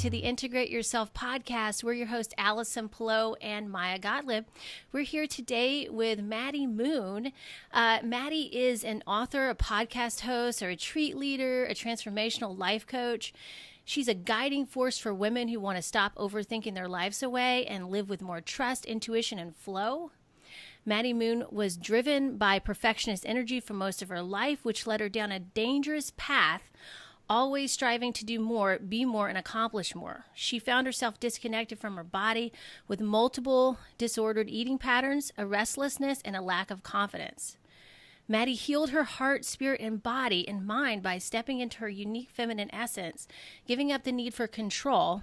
to the Integrate Yourself podcast. We're your hosts, Allison, Pelot, and Maja Gottlieb. We're here today with Maddy Moon. Maddy is an author, a podcast host, a retreat leader, a transformational life coach. She's a guiding force for women who want to stop overthinking their lives away and live with more trust, intuition, and flow. Maddy Moon was driven by perfectionist energy for most of her life, which led her down a dangerous path, always striving to do more, be more, and accomplish more. She found herself disconnected from her body with multiple disordered eating patterns, a restlessness, and a lack of confidence. Maddy healed her heart, spirit, and body and mind by stepping into her unique feminine essence, giving up the need for control,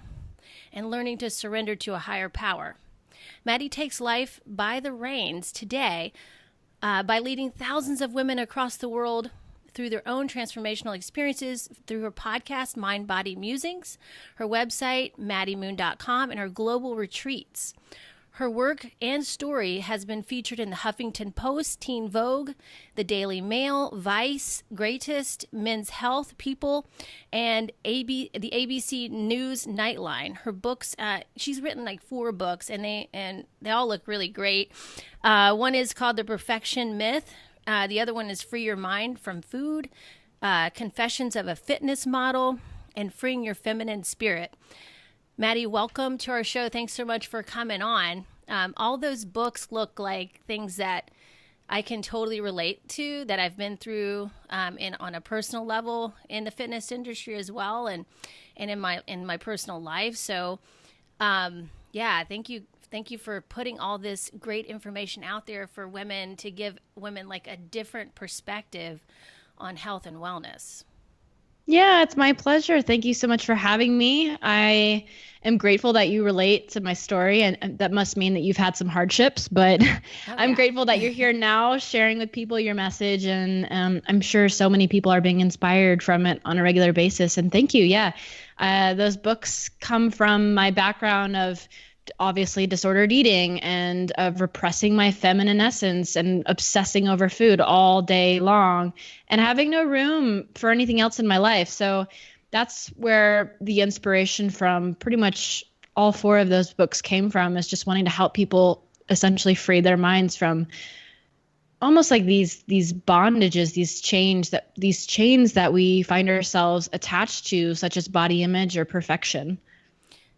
and learning to surrender to a higher power. Maddy takes life by the reins today by leading thousands of women across the world through their own transformational experiences through her podcast, Mind, Body, Musings, her website, maddymoon.com, and her global retreats. Her work and story has been featured in the Huffington Post, Teen Vogue, the Daily Mail, Vice, Greatest, Men's Health, People, and the ABC News Nightline. Her books, she's written like 4 books, and they all look really great. One is called The Perfection Myth. The other one is Free Your Mind from Food, Confessions of a Fitness Model, and Freeing Your Feminine Spirit. Maddy, welcome to our show. Thanks so much for coming on. All those books look like things that I can totally relate to, that I've been through on a personal level in the fitness industry as well, and in my personal life. So, thank you for putting all this great information out there for women, to give women like a different perspective on health and wellness. Yeah, it's my pleasure. Thank you so much for having me. I am grateful that you relate to my story, and that must mean that you've had some hardships, but I'm grateful that you're here now sharing with people your message, and I'm sure so many people are being inspired from it on a regular basis, and thank you. Yeah, those books come from my background of obviously disordered eating and of repressing my feminine essence and obsessing over food all day long and having no room for anything else in my life. So that's where the inspiration from pretty much all 4 of those books came from, is just wanting to help people essentially free their minds from almost like these bondages, these chains that we find ourselves attached to, such as body image or perfection.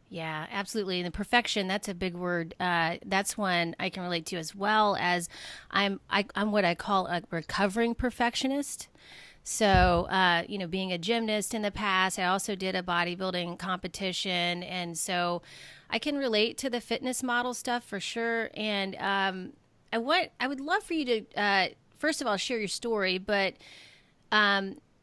Yeah, absolutely. And the perfection, that's a big word. That's one I can relate to, as well as I'm what I call a recovering perfectionist. So, being a gymnast in the past, I also did a bodybuilding competition. And so I can relate to the fitness model stuff for sure. And I would love for you to, first of all, share your story, but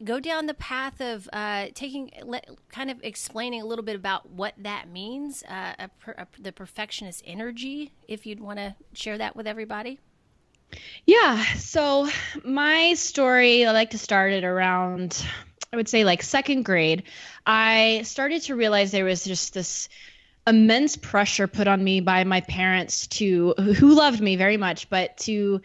go down the path of kind of explaining a little bit about what that means, the perfectionist energy, if you'd want to share that with everybody. Yeah. So my story, I like to start it around, I would say like 2nd grade. I started to realize there was just this immense pressure put on me by my parents who loved me very much, but to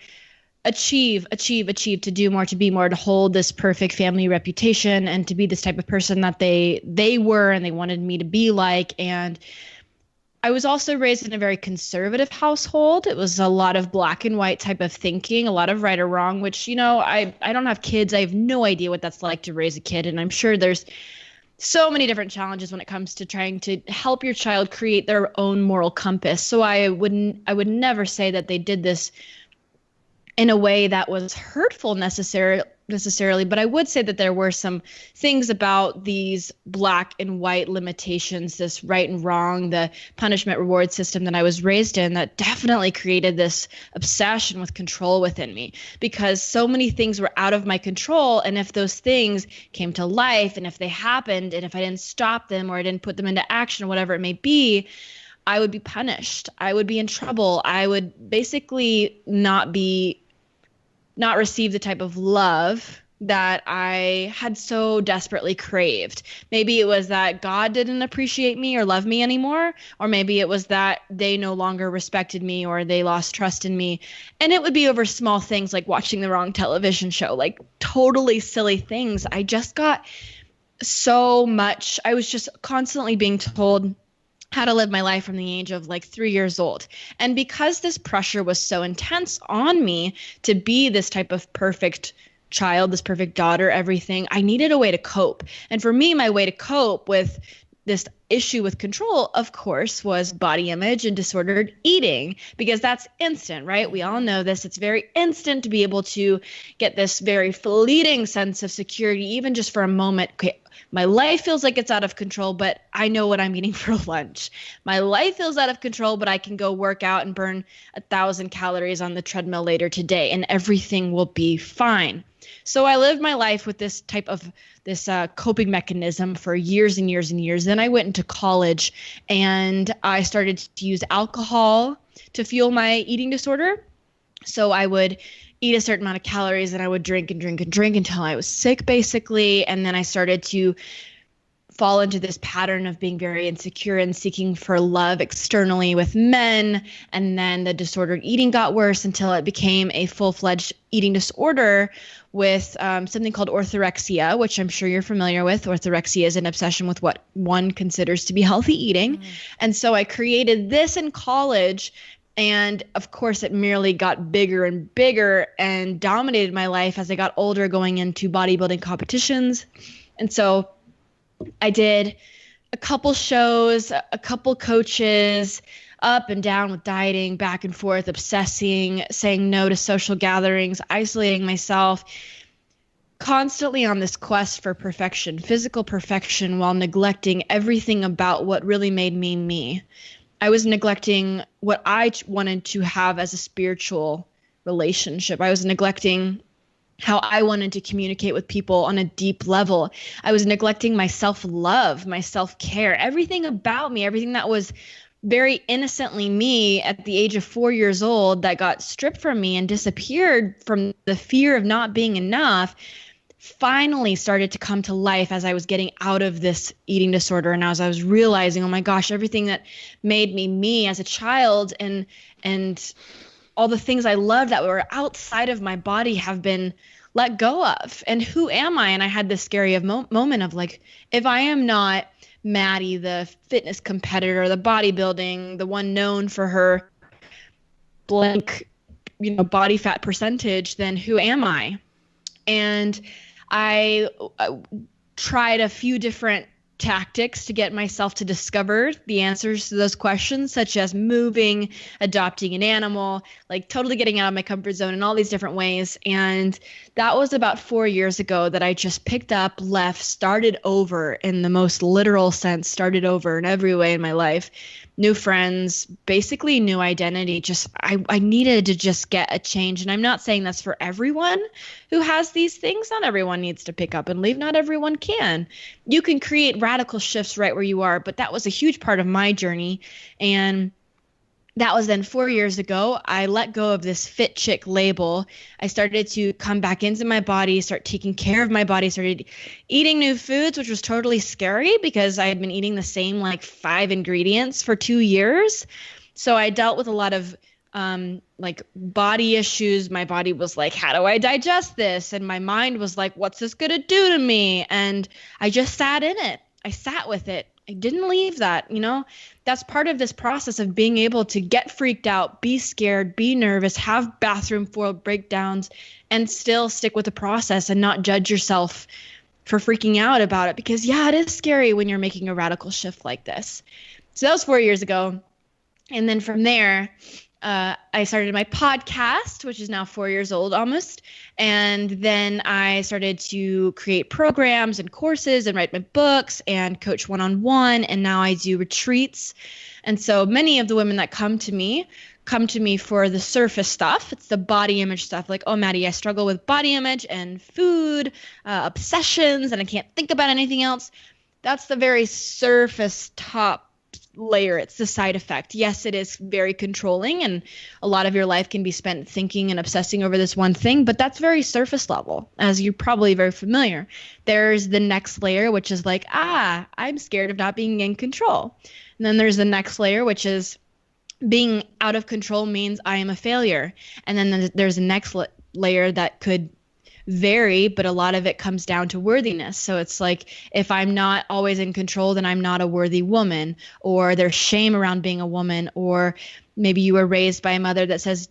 achieve, to do more, to be more, to hold this perfect family reputation, and to be this type of person that they were and they wanted me to be like. And I was also raised in a very conservative household. It was a lot of black and white type of thinking, a lot of right or wrong, which, I don't have kids. I have no idea what that's like to raise a kid. And I'm sure there's so many different challenges when it comes to trying to help your child create their own moral compass. So I would never say that they did this in a way that was hurtful necessarily, but I would say that there were some things about these black and white limitations, this right and wrong, the punishment reward system that I was raised in, that definitely created this obsession with control within me, because so many things were out of my control. And if those things came to life, and if they happened, and if I didn't stop them or I didn't put them into action, whatever it may be, I would be punished. I would be in trouble. I would basically not receive the type of love that I had so desperately craved. Maybe it was that God didn't appreciate me or love me anymore, or maybe it was that they no longer respected me or they lost trust in me. And it would be over small things like watching the wrong television show, like totally silly things. I just got so much. I was just constantly being told how to live my life from the age of like 3 years old. And because this pressure was so intense on me to be this type of perfect child, this perfect daughter, everything, I needed a way to cope. And for me, my way to cope with this issue with control, of course, was body image and disordered eating, because that's instant, right? We all know this. It's very instant to be able to get this very fleeting sense of security, even just for a moment. Okay, my life feels like it's out of control, but I know what I'm eating for lunch. My life feels out of control, but I can go work out and burn 1,000 calories on the treadmill later today, and everything will be fine. So I lived my life with this type of coping mechanism for years and years and years. Then I went into college and I started to use alcohol to fuel my eating disorder. So I would eat a certain amount of calories and I would drink and drink and drink until I was sick, basically. And then I started to fall into this pattern of being very insecure and seeking for love externally with men. And then the disordered eating got worse until it became a full-fledged eating disorder with something called orthorexia, which I'm sure you're familiar with. Orthorexia is an obsession with what one considers to be healthy eating. And so I created this in college. And of course, it merely got bigger and bigger and dominated my life as I got older, going into bodybuilding competitions. And so I did a couple shows, a couple coaches, up and down with dieting, back and forth, obsessing, saying no to social gatherings, isolating myself, constantly on this quest for perfection, physical perfection, while neglecting everything about what really made me me. I was neglecting what I wanted to have as a spiritual relationship. I was neglecting how I wanted to communicate with people on a deep level. I was neglecting my self-love, my self-care, everything about me, everything that was very innocently me at the age of 4 years old that got stripped from me and disappeared from the fear of not being enough, finally started to come to life as I was getting out of this eating disorder. And as I was realizing, oh my gosh, everything that made me me as a child and all the things I loved that were outside of my body have been let go of. And who am I? And I had this scary moment of like, if I am not Maddy, the fitness competitor, the bodybuilding, the one known for her blank, body fat percentage, then who am I? And I tried a few different tactics to get myself to discover the answers to those questions, such as moving, adopting an animal, like totally getting out of my comfort zone in all these different ways. And that was about 4 years ago that I just picked up, left, started over in the most literal sense, started over in every way in my life. New friends, basically new identity. I needed to just get a change. And I'm not saying that's for everyone who has these things. Not everyone needs to pick up and leave. Not everyone can. You can create radical shifts right where you are. But that was a huge part of my journey. And that was then 4 years ago. I let go of this fit chick label. I started to come back into my body, start taking care of my body, started eating new foods, which was totally scary because I had been eating the same like 5 ingredients for 2 years. So I dealt with a lot of like body issues. My body was like, how do I digest this? And my mind was like, what's this going to do to me? And I just sat in it. I sat with it. I didn't leave that, That's part of this process of being able to get freaked out, be scared, be nervous, have bathroom floor breakdowns, and still stick with the process and not judge yourself for freaking out about it. Because, yeah, it is scary when you're making a radical shift like this. So that was 4 years ago. And then from there, I started my podcast, which is now 4 years old almost. And then I started to create programs and courses and write my books and coach one-on-one. And now I do retreats. And so many of the women that come to me for the surface stuff. It's the body image stuff. Like, oh, Maddy, I struggle with body image and food obsessions, and I can't think about anything else. That's the very surface top layer. It's the side effect. Yes, it is very controlling, and a lot of your life can be spent thinking and obsessing over this one thing, but that's very surface level, as you're probably very familiar. There's the next layer, which is like, I'm scared of not being in control. And then there's the next layer, which is being out of control means I am a failure. And then there's the next layer that could vary, but a lot of it comes down to worthiness. So it's like, if I'm not always in control, then I'm not a worthy woman, or there's shame around being a woman, or maybe you were raised by a mother that says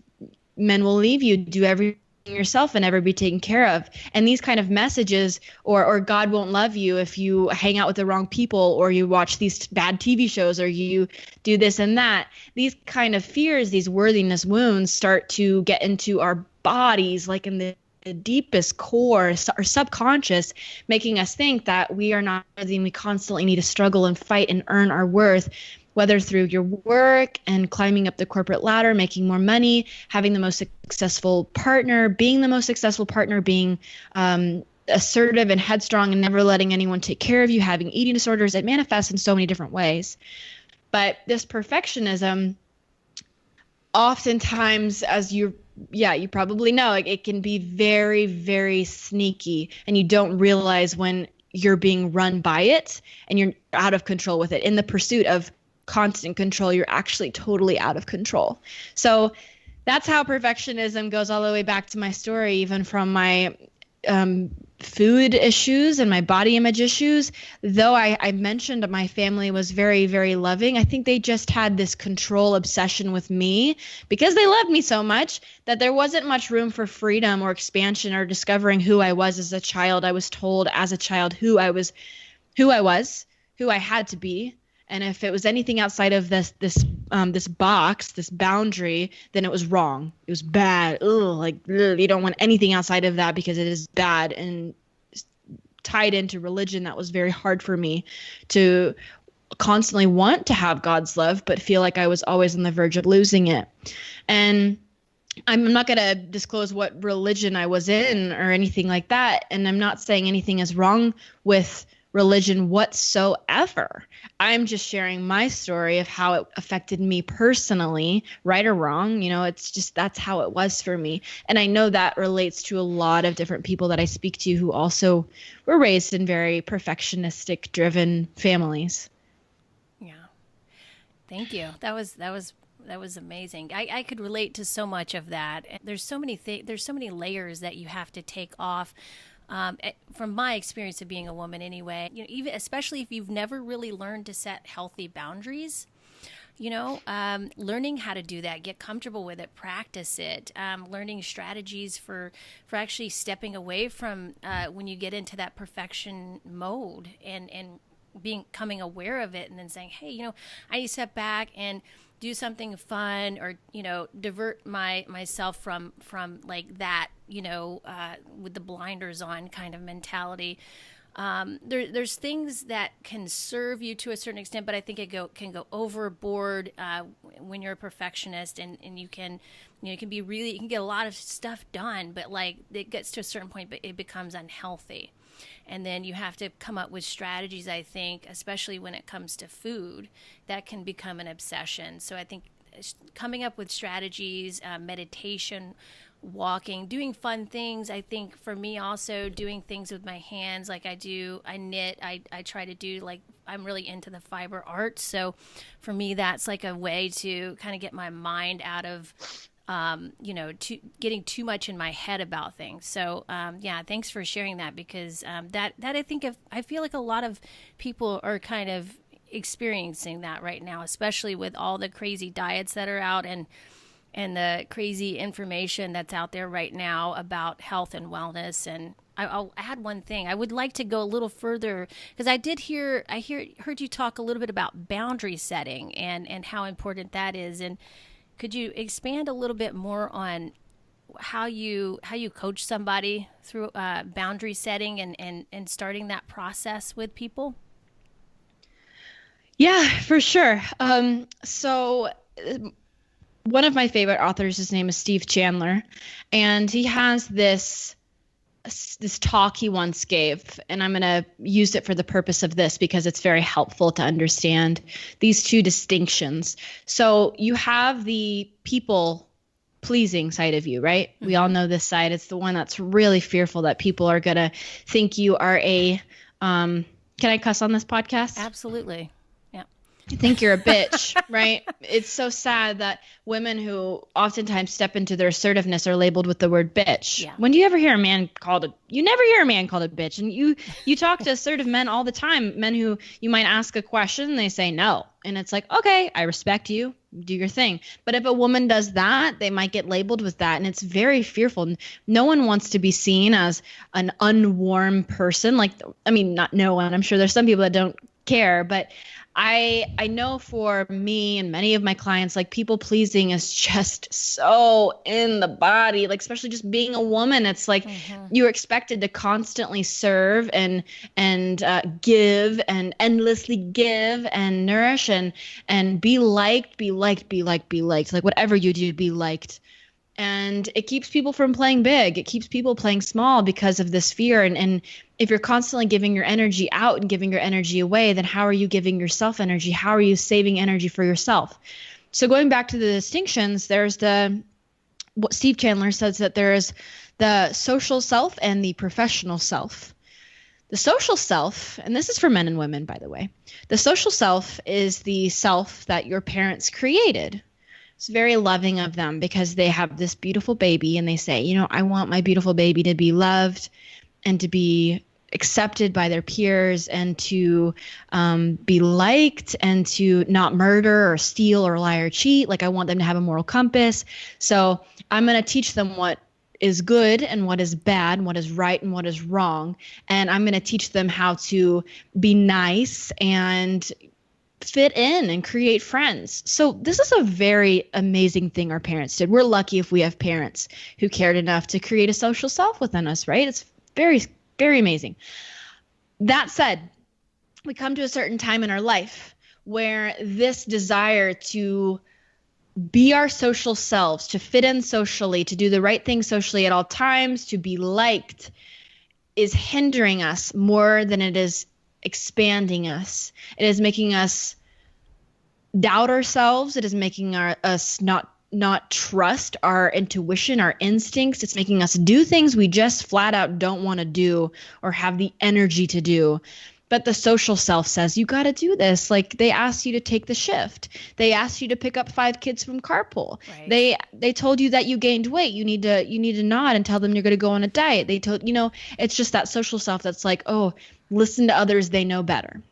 men will leave you, do everything yourself and never be taken care of. And these kind of messages, or God won't love you if you hang out with the wrong people, or you watch these bad TV shows, or you do this and that. These kind of fears, these worthiness wounds start to get into our bodies, like in the deepest core, our subconscious, making us think that we are not worthy, and we constantly need to struggle and fight and earn our worth, whether through your work and climbing up the corporate ladder, making more money, having the most successful partner, being the most successful partner, being assertive and headstrong and never letting anyone take care of you, having eating disorders. It manifests in so many different ways. But this perfectionism, oftentimes, as you probably know, it can be very, very sneaky, and you don't realize when you're being run by it and you're out of control with it. In the pursuit of constant control, you're actually totally out of control. So that's how perfectionism goes all the way back to my story, even from my food issues and my body image issues. Though I mentioned that my family was very, very loving, I think they just had this control obsession with me because they loved me so much that there wasn't much room for freedom or expansion or discovering who I was as a child. I was told as a child who I was, who I had to be. And if it was anything outside of this box, this boundary, then it was wrong. It was bad. You don't want anything outside of that because it is bad. And tied into religion, that was very hard for me to constantly want to have God's love, but feel like I was always on the verge of losing it. And I'm not going to disclose what religion I was in or anything like that. And I'm not saying anything is wrong with religion whatsoever. I'm just sharing my story of how it affected me personally, right or wrong. It's just, that's how it was for me. And I know that relates to a lot of different people that I speak to who also were raised in very perfectionistic driven families. Yeah. Thank you. That was amazing. I could relate to so much of that. There's so many layers that you have to take off. From my experience of being a woman anyway, even especially if you've never really learned to set healthy boundaries, learning how to do that, get comfortable with it, practice it, learning strategies for actually stepping away from when you get into that perfection mode and becoming aware of it, and then saying, hey, I need to step back and do something fun, or divert myself from like that, with the blinders on kind of mentality. There's things that can serve you to a certain extent, but I think it can go overboard when you're a perfectionist, and you can be really, you can get a lot of stuff done, but like it gets to a certain point, but it becomes unhealthy. And then you have to come up with strategies, I think, especially when it comes to food, that can become an obsession. So I think coming up with strategies, meditation, walking, doing fun things. I think for me also doing things with my hands, like I knit, I try to do, like, I'm really into the fiber arts. So for me, that's like a way to kind of get my mind out of getting too much in my head about things. So, thanks for sharing that, because that I feel like a lot of people are kind of experiencing that right now, especially with all the crazy diets that are out and the crazy information that's out there right now about health and wellness. And I'll add one thing. I would like to go a little further, because I heard you talk a little bit about boundary setting and how important that is. And could you expand a little bit more on how you coach somebody through boundary setting and starting that process with people? Yeah, for sure. So one of my favorite authors, his name is Steve Chandler, and he has this talk he once gave, and I'm going to use it for the purpose of this because it's very helpful to understand these two distinctions. So you have the people pleasing side of you, right? Mm-hmm. We all know this side. It's the one that's really fearful that people are going to think you are a, can I cuss on this podcast? Absolutely. Yeah. think you're a bitch, right? It's so sad that women who oftentimes step into their assertiveness are labeled with the word bitch. Yeah. When do you ever hear a man called you never hear a man called a bitch. And you talk to assertive men all the time, men who you might ask a question and they say no. And it's like, okay, I respect you, do your thing. But if a woman does that, they might get labeled with that. And it's very fearful. No one wants to be seen as an unwarm person. Like, I mean, not no one, I'm sure there's some people that don't care, but I know for me and many of my clients, like people pleasing is just so in the body, like especially just being a woman. It's like you're expected to constantly serve and give and endlessly give and nourish and be liked. Like whatever you do, be liked. And it keeps people from playing big. It keeps people playing small because of this fear. And if you're constantly giving your energy out and giving your energy away, then how are you giving yourself energy? How are you saving energy for yourself? So going back to the distinctions, there's what Steve Chandler says, that there is the social self and the professional self. The social self, and this is for men and women, by the way, the social self is the self that your parents created. It's very loving of them because they have this beautiful baby and they say, I want my beautiful baby to be loved and to be accepted by their peers and to be liked and to not murder or steal or lie or cheat. Like I want them to have a moral compass. So I'm going to teach them what is good and what is bad and what is right and what is wrong. And I'm going to teach them how to be nice and fit in and create friends. So this is a very amazing thing our parents did. We're lucky if we have parents who cared enough to create a social self within us, right? It's very, very amazing. That said, we come to a certain time in our life where this desire to be our social selves, to fit in socially, to do the right thing socially at all times, to be liked, is hindering us more than it is expanding us. It is making us doubt ourselves. It is making us not trust our intuition, our instincts. It's making us do things we just flat out don't want to do or have the energy to do. But the social self says, you got to do this. Like they asked you to take the shift. They asked you to pick up 5 kids from carpool. Right. They told you that you gained weight. You need to nod and tell them you're going to go on a diet. They told, it's just that social self that's like, oh, listen to others. They know better.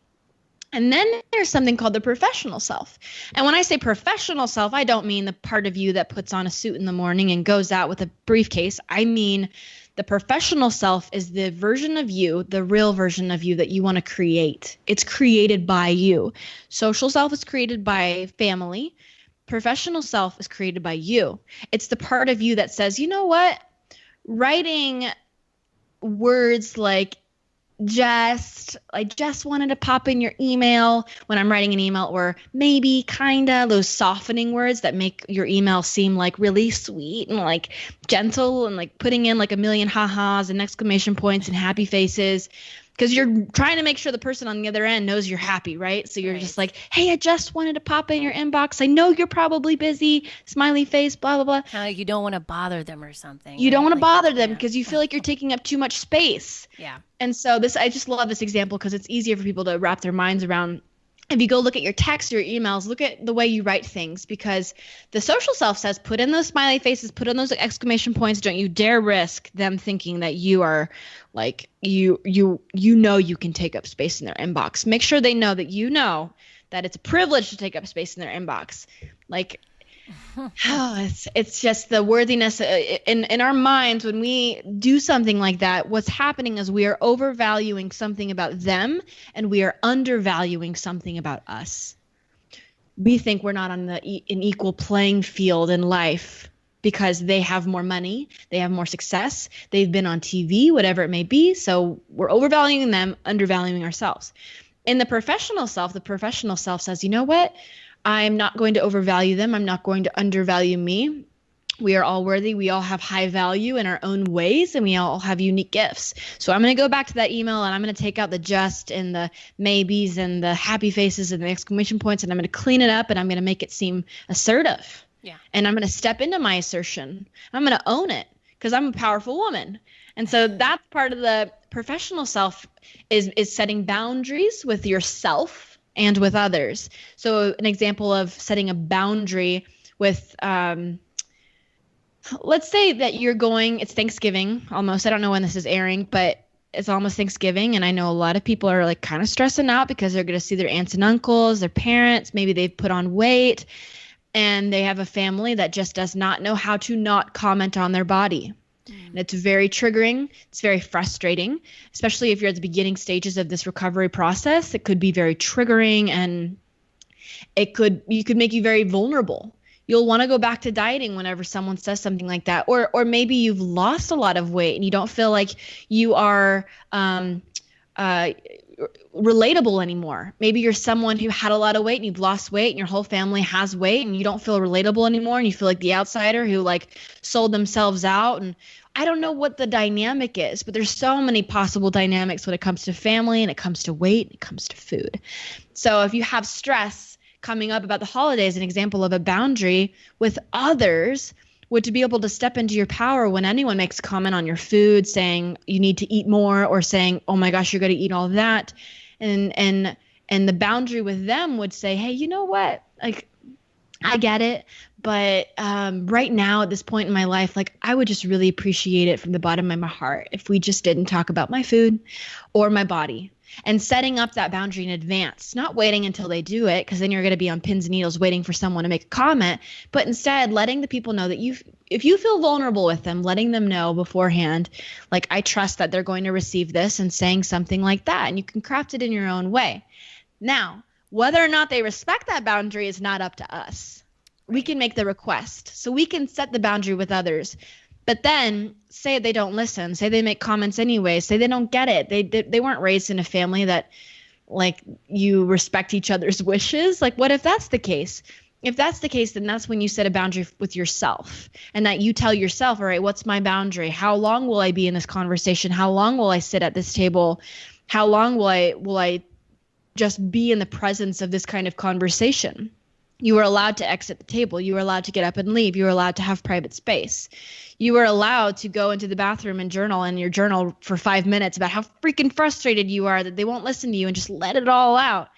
And then there's something called the professional self. And when I say professional self, I don't mean the part of you that puts on a suit in the morning and goes out with a briefcase. I mean, the professional self is the version of you, the real version of you that you want to create. It's created by you. Social self is created by family. Professional self is created by you. It's the part of you that says, you know what? Writing words like I just wanted to pop in your email when I'm writing an email, or maybe, kinda, those softening words that make your email seem like really sweet and like gentle, and like putting in like a million ha-has and exclamation points and happy faces, because you're trying to make sure the person on the other end knows you're happy, right? So you're just like, hey, I just wanted to pop in your inbox. I know you're probably busy, smiley face, blah, blah, blah. Kind of like you don't want to bother them or something. You don't want to bother them because you feel like you're taking up too much space. Yeah. And so I just love this example because it's easier for people to wrap their minds around. If you go look at your text or your emails, look at the way you write things, because the social self says, put in those smiley faces, put in those exclamation points. Don't you dare risk them thinking that you are like, you can take up space in their inbox. Make sure they know that it's a privilege to take up space in their inbox. Like, it's just the worthiness in our minds. When we do something like that, what's happening is we are overvaluing something about them and we are undervaluing something about us. We think we're not on an equal playing field in life because they have more money, they have more success, they've been on TV, whatever it may be. So we're overvaluing them, undervaluing ourselves. In the professional self says, you know what? I'm not going to overvalue them. I'm not going to undervalue me. We are all worthy. We all have high value in our own ways, and we all have unique gifts. So I'm going to go back to that email, and I'm going to take out the just and the maybes and the happy faces and the exclamation points, and I'm going to clean it up, and I'm going to make it seem assertive. Yeah. And I'm going to step into my assertion. I'm going to own it because I'm a powerful woman. And so that's part of the professional self is setting boundaries with yourself and with others. So an example of setting a boundary with, let's say that it's Thanksgiving almost. I don't know when this is airing, but it's almost Thanksgiving. And I know a lot of people are like kind of stressing out because they're going to see their aunts and uncles, their parents, maybe they've put on weight and they have a family that just does not know how to not comment on their body. And it's very triggering. It's very frustrating, especially if you're at the beginning stages of this recovery process. It could be very triggering, and you could make you very vulnerable. You'll want to go back to dieting whenever someone says something like that. Or maybe you've lost a lot of weight and you don't feel like you are relatable anymore. Maybe you're someone who had a lot of weight and you've lost weight and your whole family has weight and you don't feel relatable anymore and you feel like the outsider who like sold themselves out. And I don't know what the dynamic is, but there's so many possible dynamics when it comes to family and it comes to weight and it comes to food. So if you have stress coming up about the holidays, an example of a boundary with others would to be able to step into your power when anyone makes a comment on your food saying you need to eat more or saying, oh my gosh, you're going to eat all of that. And the boundary with them would say, hey, you know what? Like, I get it. But right now at this point in my life, like I would just really appreciate it from the bottom of my heart if we just didn't talk about my food or my body. And setting up that boundary in advance, not waiting until they do it, because then you're going to be on pins and needles waiting for someone to make a comment, but instead letting the people know that if you feel vulnerable with them, letting them know beforehand, like I trust that they're going to receive this, and saying something like that. And you can craft it in your own way. Now, whether or not they respect that boundary is not up to us. We can make the request. So we can set the boundary with others. But then say they don't listen, say they make comments anyway, say they don't get it. They weren't raised in a family that like you respect each other's wishes. Like what if that's the case? If that's the case, then that's when you set a boundary with yourself and that you tell yourself, all right, what's my boundary? How long will I be in this conversation? How long will I sit at this table? How long will I just be in the presence of this kind of conversation? You are allowed to exit the table. You are allowed to get up and leave. You are allowed to have private space. You are allowed to go into the bathroom and journal in your journal for 5 minutes about how freaking frustrated you are that they won't listen to you and just let it all out.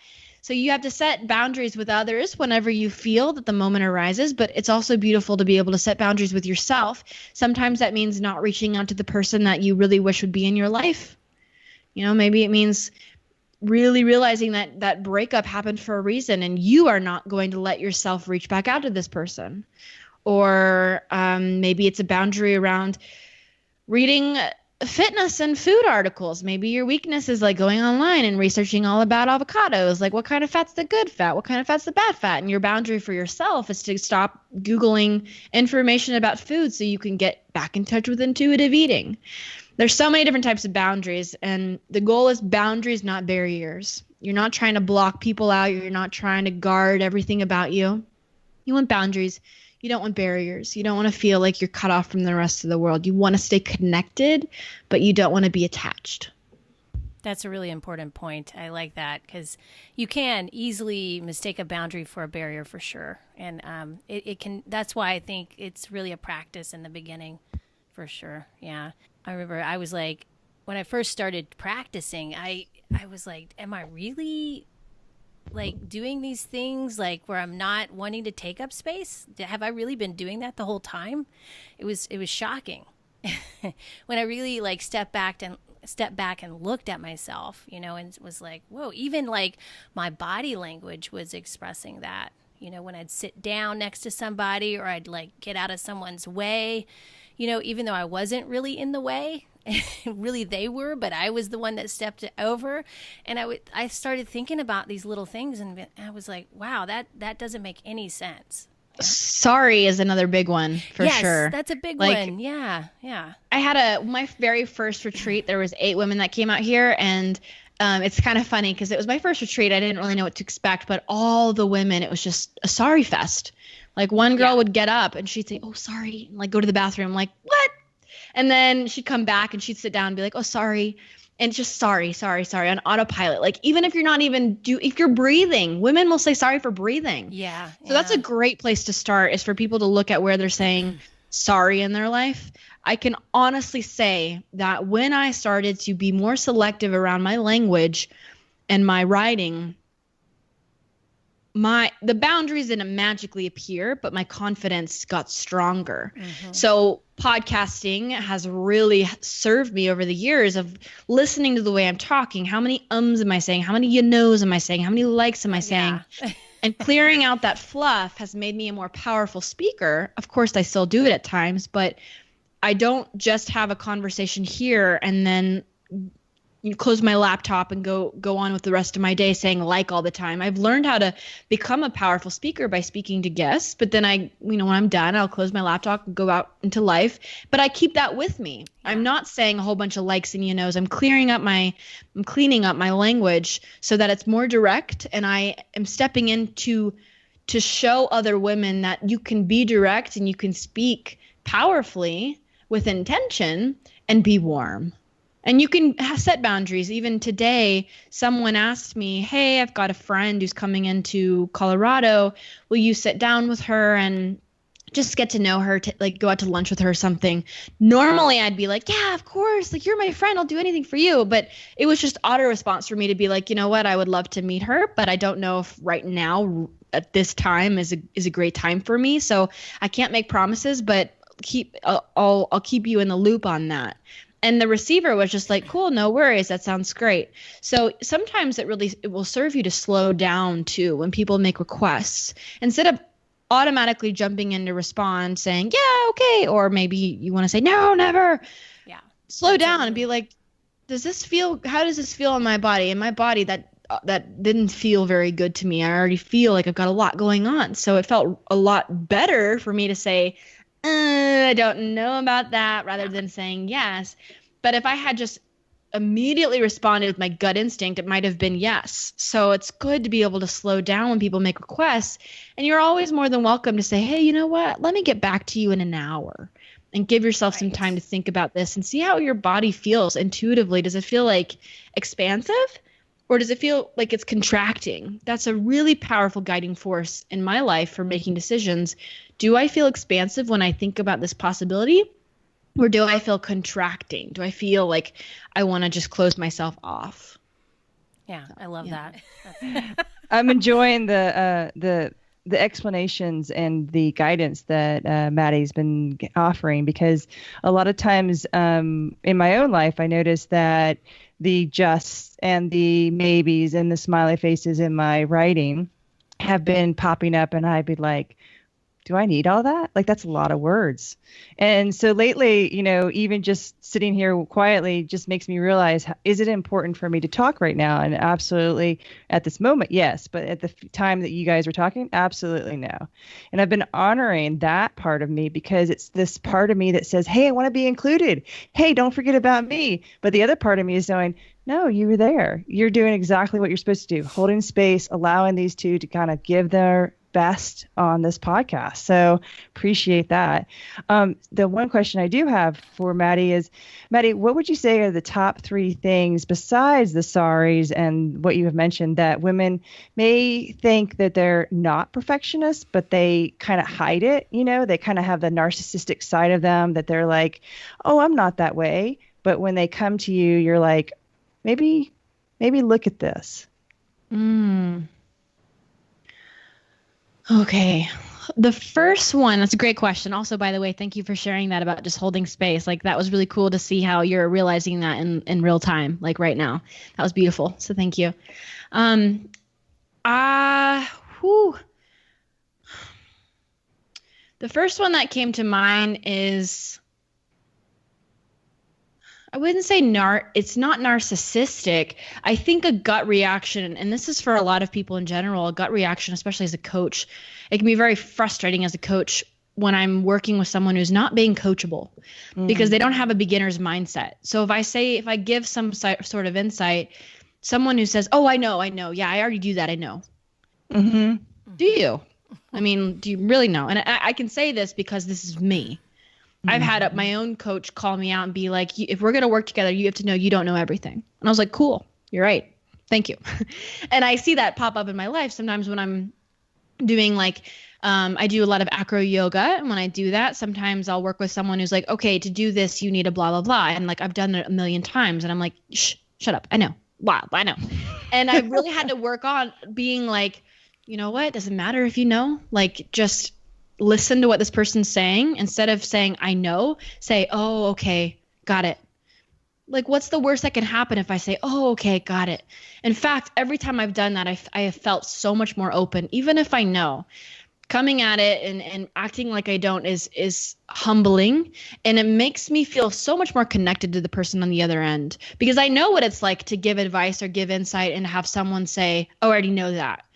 So you have to set boundaries with others whenever you feel that the moment arises, but it's also beautiful to be able to set boundaries with yourself. Sometimes that means not reaching out to the person that you really wish would be in your life. You know, maybe it means really realizing that breakup happened for a reason and you are not going to let yourself reach back out to this person. Or maybe it's a boundary around reading fitness and food articles. Maybe your weakness is like going online and researching all about avocados. Like what kind of fat's the good fat? What kind of fat's the bad fat? And your boundary for yourself is to stop Googling information about food so you can get back in touch with intuitive eating. There's so many different types of boundaries, and the goal is boundaries, not barriers. You're not trying to block people out. You're not trying to guard everything about you. You want boundaries. You don't want barriers. You don't want to feel like you're cut off from the rest of the world. You want to stay connected, but you don't want to be attached. That's a really important point. I like that because you can easily mistake a boundary for a barrier for sure. And it can. That's why I think it's really a practice in the beginning for sure. Yeah. I remember I was like, when I first started practicing, I was like, am I really like doing these things like where I'm not wanting to take up space? Have I really been doing that the whole time? It was shocking when I really like stepped back and looked at myself, you know, and was like, whoa, even like my body language was expressing that, you know, when I'd sit down next to somebody or I'd like get out of someone's way. You know, even though I wasn't really in the way, really they were, but I was the one that stepped over. And I started thinking about these little things and I was like, wow, that doesn't make any sense. Sorry is another big one for sure. Yes, that's a big one. Yeah. I had my very first retreat. There was 8 women that came out here, and it's kind of funny because it was my first retreat. I didn't really know what to expect, but all the women, it was just a sorry fest. Like one girl would get up and she'd say, oh, sorry, and like go to the bathroom. Like, what? And then she'd come back and she'd sit down and be like, oh, sorry. And just sorry on autopilot. Like even if you're not even if you're breathing, women will say sorry for breathing. Yeah. So that's a great place to start, is for people to look at where they're saying sorry in their life. I can honestly say that when I started to be more selective around my language and my writing, the boundaries didn't magically appear, but my confidence got stronger. So podcasting has really served me over the years of listening to the way I'm talking. How many ums am I saying? How many you knows am I saying? How many likes am I saying? Yeah. And clearing out that fluff has made me a more powerful speaker. Of course, I still do it at times, but I don't just have a conversation here and then close my laptop and go on with the rest of my day saying like all the time. I've learned how to become a powerful speaker by speaking to guests, but then when I'm done, I'll close my laptop and go out into life. But I keep that with me. Yeah. I'm not saying a whole bunch of likes and you knows. I'm cleaning up my language so that it's more direct, and I am stepping into to show other women that you can be direct and you can speak powerfully with intention and be warm. And you can set boundaries. Even today, someone asked me, hey, I've got a friend who's coming into Colorado. Will you sit down with her and just get to know her, like go out to lunch with her or something? Normally, I'd be like, yeah, of course. Like, you're my friend. I'll do anything for you. But it was just auto response for me to be like, you know what? I would love to meet her, but I don't know if right now at this time is a great time for me. So I can't make promises, but I'll keep you in the loop on that. And the receiver was just like, cool, no worries. That sounds great. So sometimes it will serve you to slow down too when people make requests. Instead of automatically jumping in to respond saying, yeah, okay. Or maybe you want to say, no, never. Yeah. Slow down and be like, how does this feel in my body? In my body, that didn't feel very good to me. I already feel like I've got a lot going on. So it felt a lot better for me to say, I don't know about that, rather than saying yes. But if I had just immediately responded with my gut instinct, it might have been yes. So it's good to be able to slow down when people make requests. And you're always more than welcome to say, hey, you know what? Let me get back to you in an hour, and give yourself some time to think about this and see how your body feels intuitively. Does it feel like expansive? Or does it feel like it's contracting? That's a really powerful guiding force in my life for making decisions. Do I feel expansive when I think about this possibility? Or do I feel contracting? Do I feel like I want to just close myself off? Yeah, I love that. I'm enjoying the explanations and the guidance that Maddy's been offering, because a lot of times in my own life, I noticed that the justs and the maybes and the smiley faces in my writing have been popping up, and I'd be like, do I need all that? Like, that's a lot of words. And so lately, even just sitting here quietly just makes me realize, is it important for me to talk right now? And absolutely at this moment, yes. But at the time that you guys were talking, absolutely no. And I've been honoring that part of me, because it's this part of me that says, hey, I want to be included. Hey, don't forget about me. But the other part of me is going, no, you were there. You're doing exactly what you're supposed to do, holding space, allowing these two to kind of give their best on this podcast. So appreciate that. The one question I do have for Maddy is, Maddy, what would you say are the top 3 things besides the sorries and what you have mentioned that women may think that they're not perfectionists, but they kind of hide it? They kind of have the narcissistic side of them that they're like, oh, I'm not that way. But when they come to you, you're like, maybe look at this. Okay. The first one, that's a great question. Also, by the way, thank you for sharing that about just holding space. Like, that was really cool to see how you're realizing that in real time, like right now. That was beautiful. So thank you. The first one that came to mind is, I wouldn't say it's not narcissistic. I think a gut reaction, and this is for a lot of people in general, a gut reaction, especially as a coach, it can be very frustrating as a coach when I'm working with someone who's not being coachable because they don't have a beginner's mindset. So if I give some sort of insight, someone who says, oh, I know. Yeah, I already do that. I know. Mm-hmm. Do you? I mean, do you really know? And I can say this because this is me. I've had my own coach call me out and be like, if we're going to work together, you have to know you don't know everything. And I was like, cool, you're right. Thank you. And I see that pop up in my life sometimes when I'm doing I do a lot of acro yoga. And when I do that, sometimes I'll work with someone who's like, okay, to do this, you need a blah, blah, blah. And I've done it a million times. And I'm like, shh, shut up. I know. Wow, I know. And I really had to work on being like, you know what? Doesn't matter if you know, like just listen to what this person's saying. Instead of saying, I know, say, oh, okay, got it. Like, what's the worst that can happen if I say, oh, okay, got it? In fact, every time I've done that, I have felt so much more open, even if I know. Coming at it and acting like I don't is humbling, and it makes me feel so much more connected to the person on the other end, because I know what it's like to give advice or give insight and have someone say, oh, I already know that.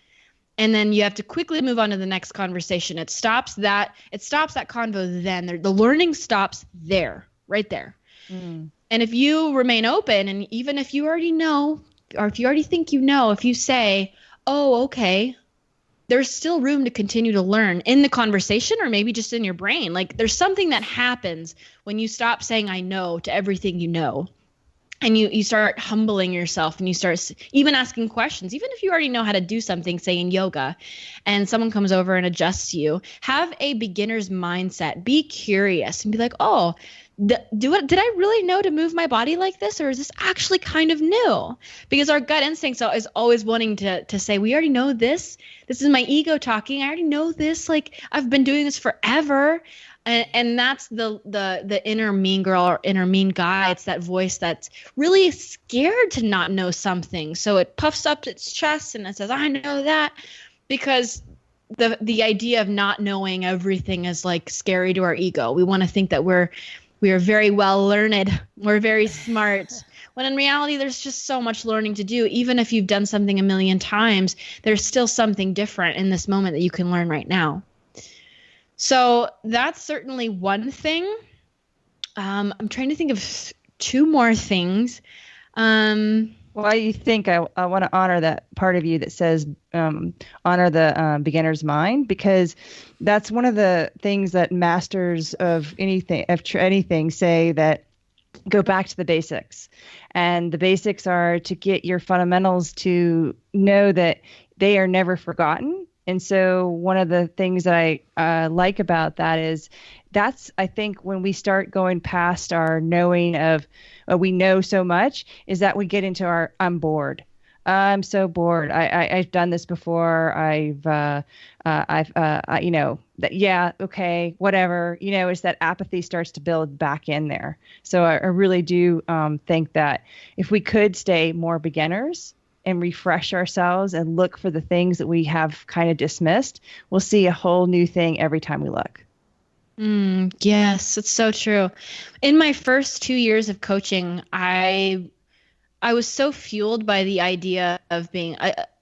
And then you have to quickly move on to the next conversation. It stops that convo then. The learning stops there, right there. Mm. And if you remain open, and even if you already know, or if you already think you know, if you say, oh, okay, there's still room to continue to learn in the conversation, or maybe just in your brain. Like, there's something that happens when you stop saying I know to everything you know. And you start humbling yourself, and you start even asking questions. Even if you already know how to do something, say in yoga, and someone comes over and adjusts you, have a beginner's mindset. Be curious and be like, oh, did I really know to move my body like this, or is this actually kind of new? Because our gut instinct is always wanting to say, we already know this. This is my ego talking. I already know this. Like, I've been doing this forever. And that's the inner mean girl or inner mean guy. It's that voice that's really scared to not know something. So it puffs up its chest and it says, I know that, because the idea of not knowing everything is like scary to our ego. We want to think that we are very well learned. We're very smart. When in reality, there's just so much learning to do. Even if you've done something a million times, there's still something different in this moment that you can learn right now. So that's certainly one thing. I'm trying to think of two more things. Well, I think I want to honor that part of you that says honor the beginner's mind, because that's one of the things that masters of anything say, that go back to the basics. And the basics are to get your fundamentals to know that they are never forgotten. And so one of the things that I like about that is I think when we start going past our knowing of we know so much, is that we get into I'm bored. I'm so bored. I've done this before. Yeah, okay, whatever. It's that apathy starts to build back in there. So I really do think that if we could stay more beginners and refresh ourselves and look for the things that we have kind of dismissed, we'll see a whole new thing every time we look. Yes, it's so true. In my first 2 years of coaching, I was so fueled by the idea of being,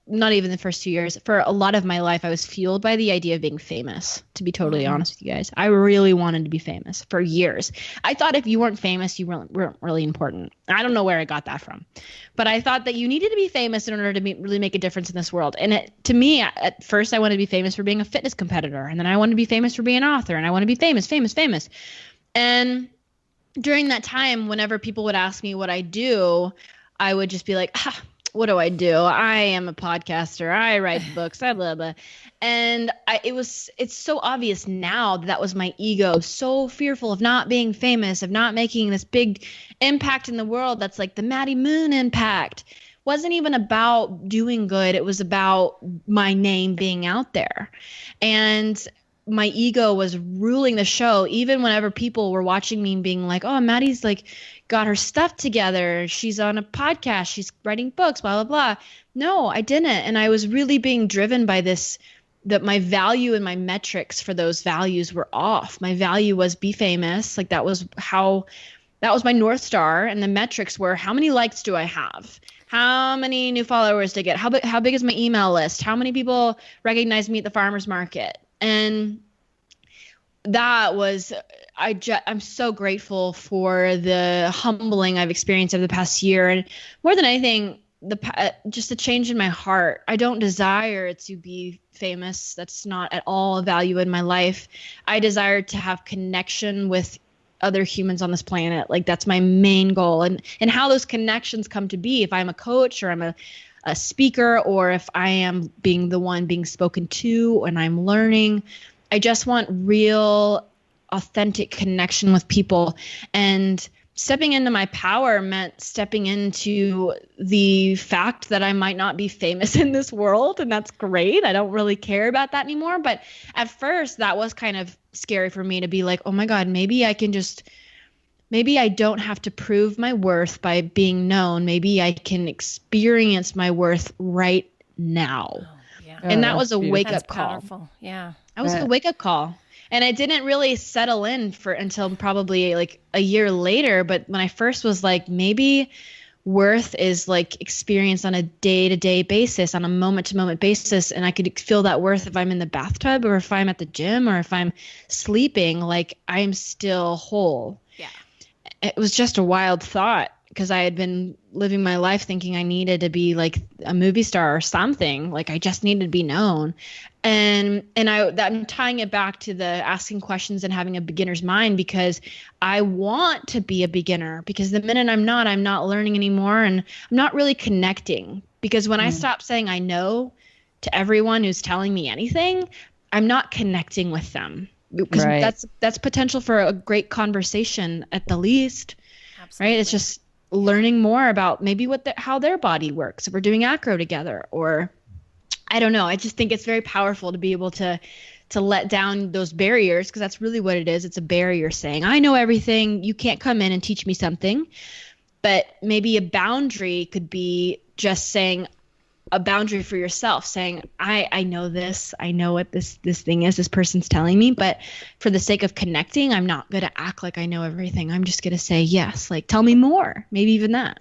not even the first 2 years, for a lot of my life, I was fueled by the idea of being famous, to be totally honest with you guys. I really wanted to be famous for years. I thought if you weren't famous, you weren't really important. I don't know where I got that from, but I thought that you needed to be famous in order to really make a difference in this world. And to me, at first, I wanted to be famous for being a fitness competitor, and then I wanted to be famous for being an author, and I want to be famous. And during that time, whenever people would ask me what I do, I would just be like, what do I do? I am a podcaster. I write books. Blah, blah, blah. And it's so obvious now that was my ego, so fearful of not being famous, of not making this big impact in the world. That's like the Maddy Moon impact. Wasn't even about doing good. It was about my name being out there. And my ego was ruling the show, even whenever people were watching me and being like, oh, Maddie's like got her stuff together. She's on a podcast. She's writing books, blah, blah, blah. No, I didn't. And I was really being driven by this, that my value and my metrics for those values were off. My value was be famous. Like that was my North Star. And the metrics were, how many likes do I have? How many new followers to get? How big is my email list? How many people recognize me at the farmer's market? And that was, I'm so grateful for the humbling I've experienced over the past year. And more than anything, just the change in my heart. I don't desire to be famous. That's not at all a value in my life. I desire to have connection with other humans on this planet. Like that's my main goal. And how those connections come to be, if I'm a coach or I'm a speaker, or if I am being the one being spoken to and I'm learning, I just want real, authentic connection with people. And stepping into my power meant stepping into the fact that I might not be famous in this world. And that's great. I don't really care about that anymore. But at first that was kind of scary for me to be like, oh my God, maybe I don't have to prove my worth by being known. Maybe I can experience my worth right now. Oh, yeah. And that was a beautiful. wake-up That's call. powerful. Yeah. That was a wake-up call. And I didn't really settle in until probably like a year later. But when I first was like, maybe worth is like experienced on a day-to-day basis, on a moment-to-moment basis. And I could feel that worth if I'm in the bathtub or if I'm at the gym or if I'm sleeping, like I'm still whole. Yeah. It was just a wild thought because I had been living my life thinking I needed to be like a movie star or something. Like I just needed to be known. And I'm tying it back to the asking questions and having a beginner's mind, because I want to be a beginner, because the minute I'm not learning anymore, and I'm not really connecting, because when I stop saying I know to everyone who's telling me anything, I'm not connecting with them, because that's potential for a great conversation at the least. Absolutely. Right. It's just learning more about maybe how their body works if we're doing acro together, or I don't know. I just think it's very powerful to be able to let down those barriers, because that's really what it is. It's a barrier saying, I know everything. You can't come in and teach me something. But maybe a boundary could be just saying a boundary for yourself, saying, I know this. I know what this thing is this person's telling me. But for the sake of connecting, I'm not going to act like I know everything. I'm just going to say yes. Like, tell me more. Maybe even that.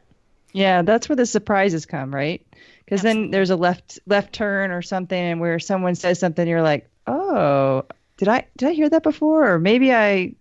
Yeah, that's where the surprises come, right? Because then there's a left turn or something, and where someone says something, you're like, oh, did I hear that before? Or maybe I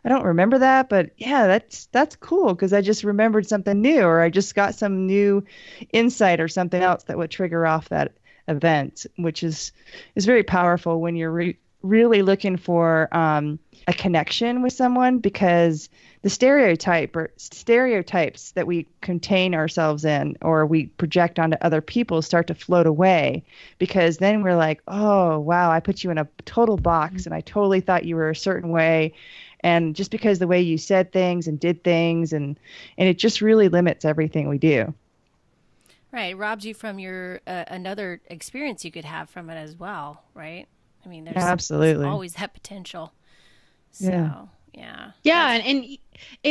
don't remember that, but yeah, that's cool, because I just remembered something new, or I just got some new insight or something else that would trigger off that event, which is very powerful when you're really looking for a connection with someone, because the stereotypes that we contain ourselves in or we project onto other people start to float away, because then we're like, oh, wow, I put you in a total box and I totally thought you were a certain way. And just because the way you said things and did things, and it just really limits everything we do. Right. It robs you from your another experience you could have from it as well, right? I mean, there's always that potential. So, yeah. Yeah, and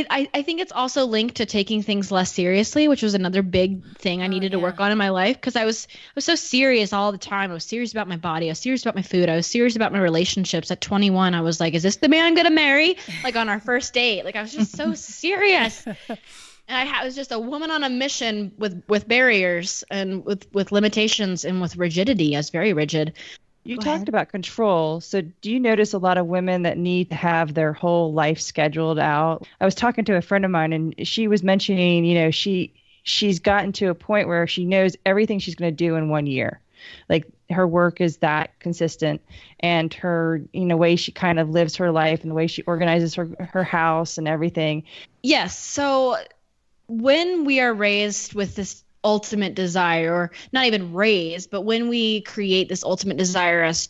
I think it's also linked to taking things less seriously, which was another big thing I needed to work on in my life, because I was so serious all the time. I was serious about my body. I was serious about my food. I was serious about my relationships. At 21, I was like, is this the man I'm going to marry? Like on our first date. Like I was just so serious. And I was just a woman on a mission with barriers and with limitations and with rigidity. I was very rigid. You talked about control. So do you notice a lot of women that need to have their whole life scheduled out? I was talking to a friend of mine, and she was mentioning, she's gotten to a point where she knows everything she's going to do in 1 year. Like her work is that consistent, and her, way she kind of lives her life and the way she organizes her house and everything. Yes. So when we are raised with this ultimate desire, or not even raised, but when we create this ultimate desire as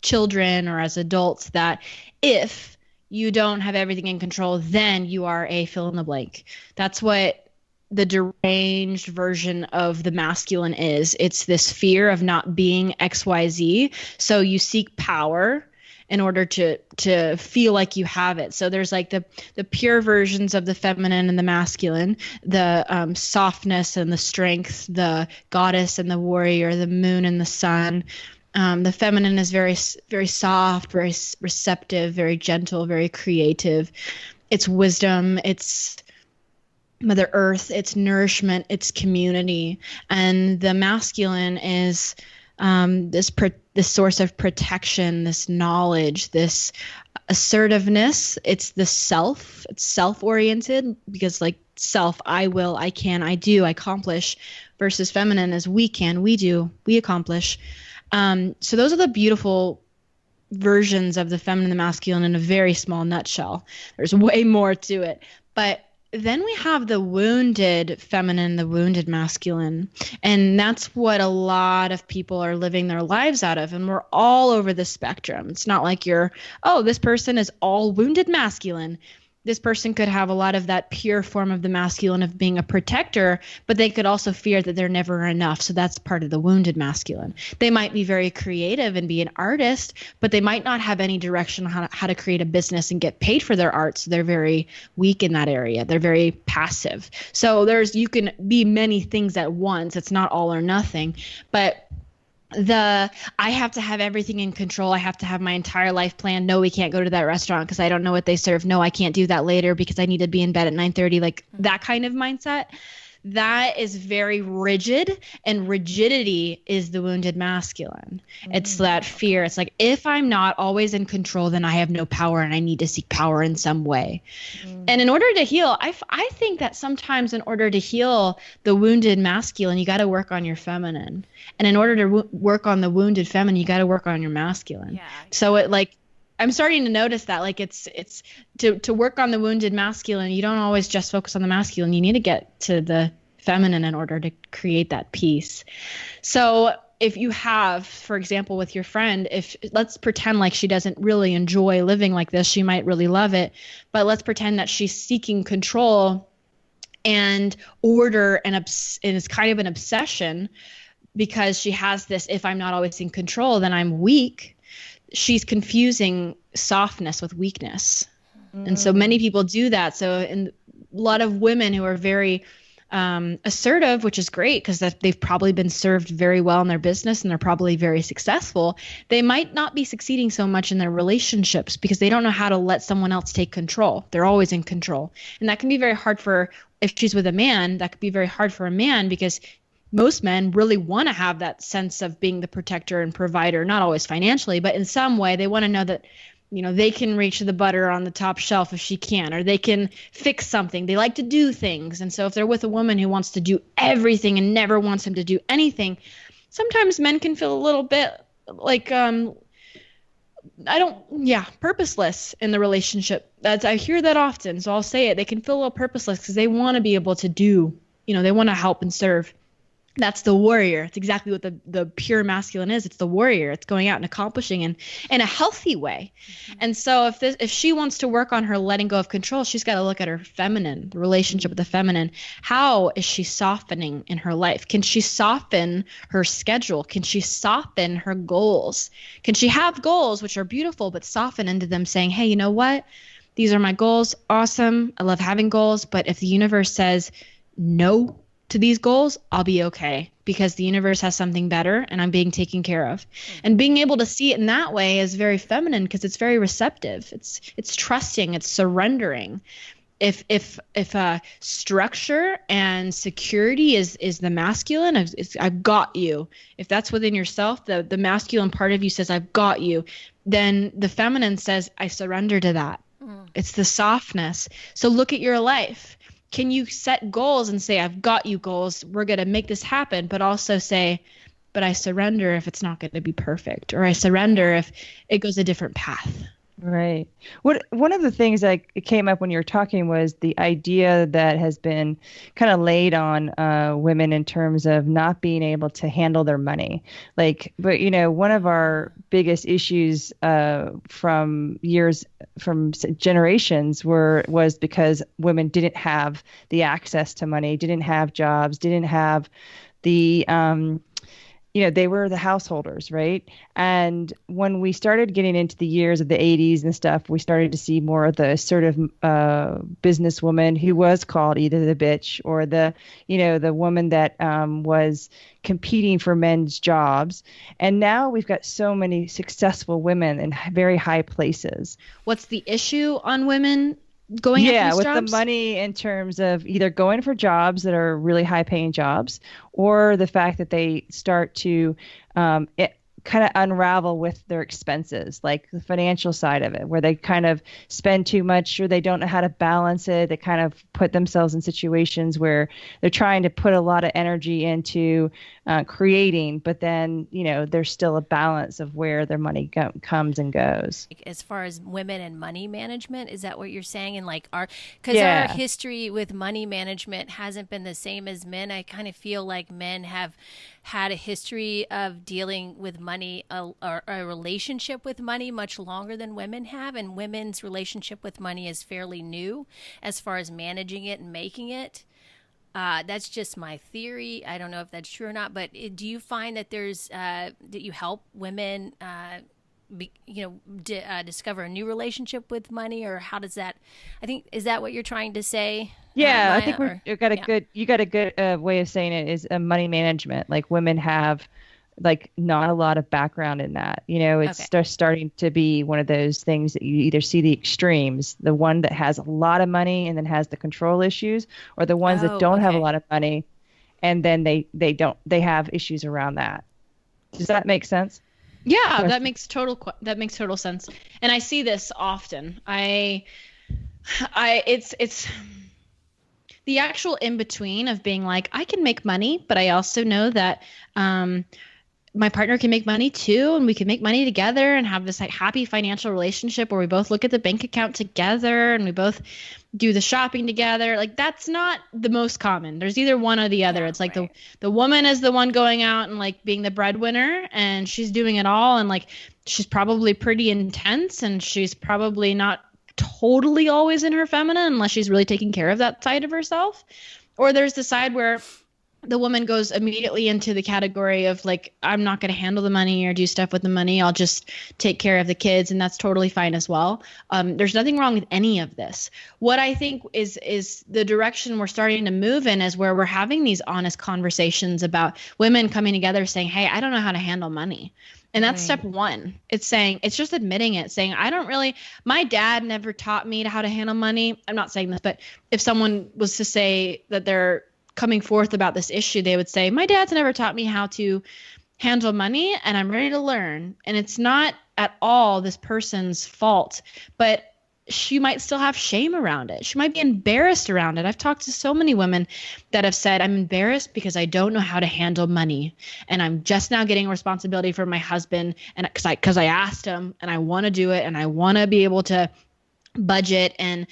children or as adults, that if you don't have everything in control, then you are a fill in the blank. That's what the deranged version of the masculine is. It's this fear of not being XYZ. So you seek power in order to feel like you have it. So there's like the pure versions of the feminine and the masculine, the softness and the strength, the goddess and the warrior, the moon and the sun. The feminine is very, very soft, very receptive, very gentle, very creative. It's wisdom, it's Mother Earth, it's nourishment, it's community. And the masculine is this source of protection, this knowledge, this assertiveness. It's the self. It's self-oriented, because like self, I will, I can, I do, I accomplish, versus feminine is we can, we do, we accomplish. So those are the beautiful versions of the feminine and the masculine in a very small nutshell. There's way more to it. But then we have the wounded feminine, the wounded masculine. And that's what a lot of people are living their lives out of. And we're all over the spectrum. It's not like this person is all wounded masculine. this person could have a lot of that pure form of the masculine of being a protector, but they could also fear that they're never enough. So that's part of the wounded masculine. They might be very creative and be an artist, but they might not have any direction on how to create a business and get paid for their art. So they're very weak in that area. They're very passive. So you can be many things at once. It's not all or nothing, but I have to have everything in control. I have to have my entire life planned. No, we can't go to that restaurant because I don't know what they serve. No, I can't do that later because I need to be in bed at 9:30. Like that kind of mindset. That is very rigid, and rigidity is the wounded masculine. It's that fear. It's like, if I'm not always in control, then I have no power and I need to seek power in some way. And in order to heal, I think that sometimes in order to heal the wounded masculine, you got to work on your feminine. And in order to work on the wounded feminine, you got to work on your masculine. Yeah. So I'm starting to notice that it's to work on the wounded masculine, you don't always just focus on the masculine. You need to get to the feminine in order to create that peace. So if you have, for example, with your friend, let's pretend like she doesn't really enjoy living like this, she might really love it, but let's pretend that she's seeking control and order and it's kind of an obsession because she has this, if I'm not always in control, then I'm weak. She's confusing softness with weakness. And so many people do that. So in a lot of women who are very assertive, which is great because they've probably been served very well in their business and they're probably very successful, they might not be succeeding so much in their relationships because they don't know how to let someone else take control. They're always in control. And that can be very hard if she's with a man, that could be very hard for a man because most men really want to have that sense of being the protector and provider, not always financially, but in some way they want to know that, they can reach the butter on the top shelf if she can, or they can fix something. They like to do things. And so if they're with a woman who wants to do everything and never wants him to do anything, sometimes men can feel a little bit like, purposeless in the relationship. I hear that often. So I'll say it. They can feel a little purposeless because they want to be able to do, they want to help and serve. That's the warrior. It's exactly what the pure masculine is. It's the warrior. It's going out and accomplishing in a healthy way. And so if she wants to work on her letting go of control, she's got to look at her feminine, the relationship with the feminine. How is she softening in her life? Can she soften her schedule? Can she soften her goals? Can she have goals which are beautiful but soften into them saying, hey, you know what? These are my goals. Awesome. I love having goals. But if the universe says no to these goals, I'll be okay because the universe has something better and I'm being taken care of. And being able to see it in that way is very feminine because it's very receptive. It's trusting, it's surrendering. If structure and security is the masculine, I've got you. If that's within yourself, the masculine part of you says, I've got you. Then the feminine says, I surrender to that. It's the softness. So look at your life. Can you set goals and say, I've got you goals, we're going to make this happen, but also say, but I surrender if it's not going to be perfect, or I surrender if it goes a different path. Right. One of the things that came up when you were talking was the idea that has been kind of laid on women in terms of not being able to handle their money. But one of our biggest issues from generations was because women didn't have the access to money, didn't have jobs, didn't have the they were the householders, right? And when we started getting into the years of the 80s and stuff, we started to see more of the assertive businesswoman who was called either the bitch or the woman that was competing for men's jobs. And now we've got so many successful women in very high places. What's the issue on women going after these jobs? The money in terms of either going for jobs that are really high paying jobs, or the fact that they start to kind of unravel with their expenses, like the financial side of it, where they kind of spend too much or they don't know how to balance it. They kind of put themselves in situations where they're trying to put a lot of energy into creating, but then, there's still a balance of where their money comes and goes. As far as women and money management, is that what you're saying? And our history with money management hasn't been the same as men. I kind of feel like men have had a history of dealing with money or a relationship with money much longer than women have, and women's relationship with money is fairly new as far as managing it and making it. That's just my theory. I don't know if that's true or not, but do you find that that you help women, discover a new relationship with money, or how does that? I think, is that what you're trying to say? Yeah, Maya, I think you got a good way of saying it is money management. Like women have like not a lot of background in that. It's starting to be one of those things that you either see the extremes, the one that has a lot of money and then has the control issues, or the ones that don't have a lot of money and then they have issues around that. Does that make sense? Yeah, that makes total sense. And I see this often. It's the actual in between of being like, I can make money, but I also know that my partner can make money too, and we can make money together and have this like happy financial relationship where we both look at the bank account together and we both do the shopping together. Like, that's not the most common. There's either one or the other. It's like the woman is the one going out and like being the breadwinner, and she's doing it all, and like she's probably pretty intense, and she's probably not totally always in her feminine unless she's really taking care of that side of herself. Or there's the side where the woman goes immediately into the category of like, I'm not going to handle the money or do stuff with the money. I'll just take care of the kids. And that's totally fine as well. There's nothing wrong with any of this. What I think is the direction we're starting to move in is where we're having these honest conversations about women coming together saying, hey, I don't know how to handle money. And that's step one. It's just admitting it, saying, my dad never taught me how to handle money. I'm not saying this, but if someone was to say that they're coming forth about this issue, they would say, my dad's never taught me how to handle money, and I'm ready to learn. And it's not at all this person's fault, but she might still have shame around it. She might be embarrassed around it. I've talked to so many women that have said, I'm embarrassed because I don't know how to handle money. And I'm just now getting responsibility for my husband. And because I asked him, and I want to do it, and I want to be able to budget and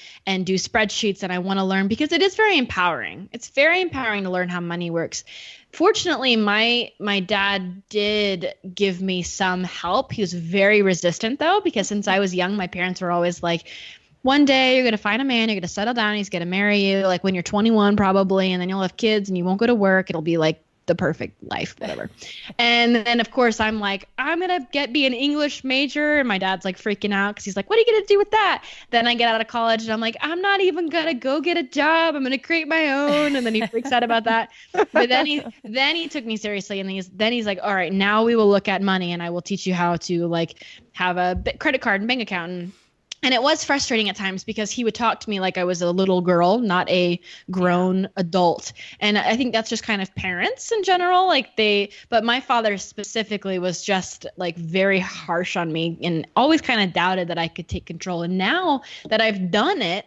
do spreadsheets, and I want to learn, because it is very empowering. It's very empowering to learn how money works. Fortunately, my dad did give me some help. He was very resistant though, because since I was young, my parents were always like, one day you're going to find a man, you're going to settle down, he's going to marry you like when you're 21 probably, and then you'll have kids and you won't go to work. It'll be like the perfect life, whatever. And then of course I'm like, I'm going to be an English major. And my dad's like freaking out because he's like, what are you going to do with that? Then I get out of college and I'm like, I'm not even going to go get a job. I'm going to create my own. And then he freaks out about that. But then he took me seriously. And then he's like, all right, now we will look at money and I will teach you how to like have a credit card and bank account. And it was frustrating at times because he would talk to me like I was a little girl, not a grown adult. And I think that's just kind of parents in general. But my father specifically was just like very harsh on me and always kind of doubted that I could take control. And now that I've done it,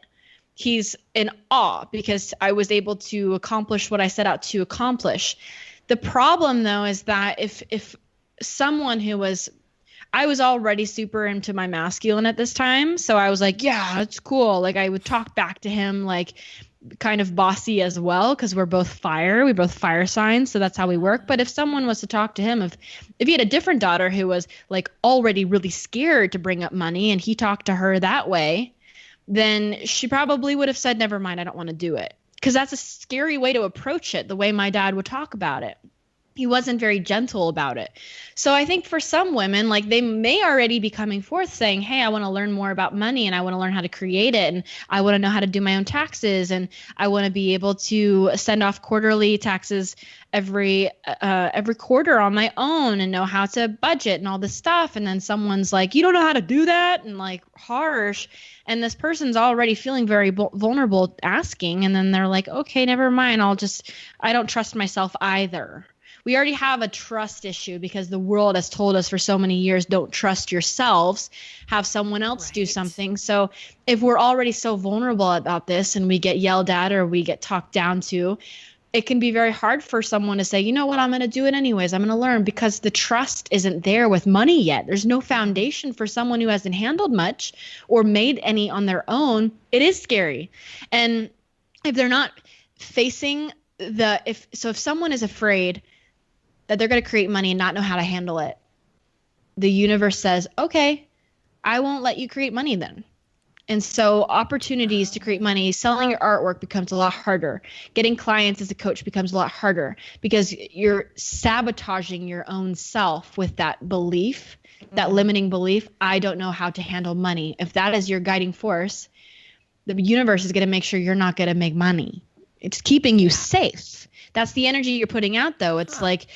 he's in awe because I was able to accomplish what I set out to accomplish. The problem though is that if someone I was already super into my masculine at this time. So I was like, yeah, it's cool. Like I would talk back to him, like kind of bossy as well. Cause we're both fire. We both fire signs. So that's how we work. But if someone was to talk to him, if he had a different daughter who was like already really scared to bring up money and he talked to her that way, then she probably would have said, never mind, I don't want to do it. Cause that's a scary way to approach it. The way my dad would talk about it. He wasn't very gentle about it. So I think for some women, like they may already be coming forth saying, hey, I want to learn more about money and I want to learn how to create it. And I want to know how to do my own taxes. And I want to be able to send off quarterly taxes every quarter on my own and know how to budget and all this stuff. And then someone's like, you don't know how to do that, and like harsh. And this person's already feeling very vulnerable asking. And then they're like, okay, never mind. I don't trust myself either. We already have a trust issue because the world has told us for so many years, don't trust yourselves, have someone else do something. So if we're already so vulnerable about this and we get yelled at or we get talked down to, it can be very hard for someone to say, you know what, I'm going to do it anyways. I'm going to learn, because the trust isn't there with money yet. There's no foundation for someone who hasn't handled much or made any on their own. It is scary. And if they're not facing if someone is afraid, that they're going to create money and not know how to handle it, the universe says, okay, I won't let you create money then. And so opportunities to create money, selling your artwork becomes a lot harder. Getting clients as a coach becomes a lot harder because you're sabotaging your own self with that belief, that limiting belief. I don't know how to handle money. If that is your guiding force, the universe is going to make sure you're not going to make money. It's keeping you safe. That's the energy you're putting out, though. It's like,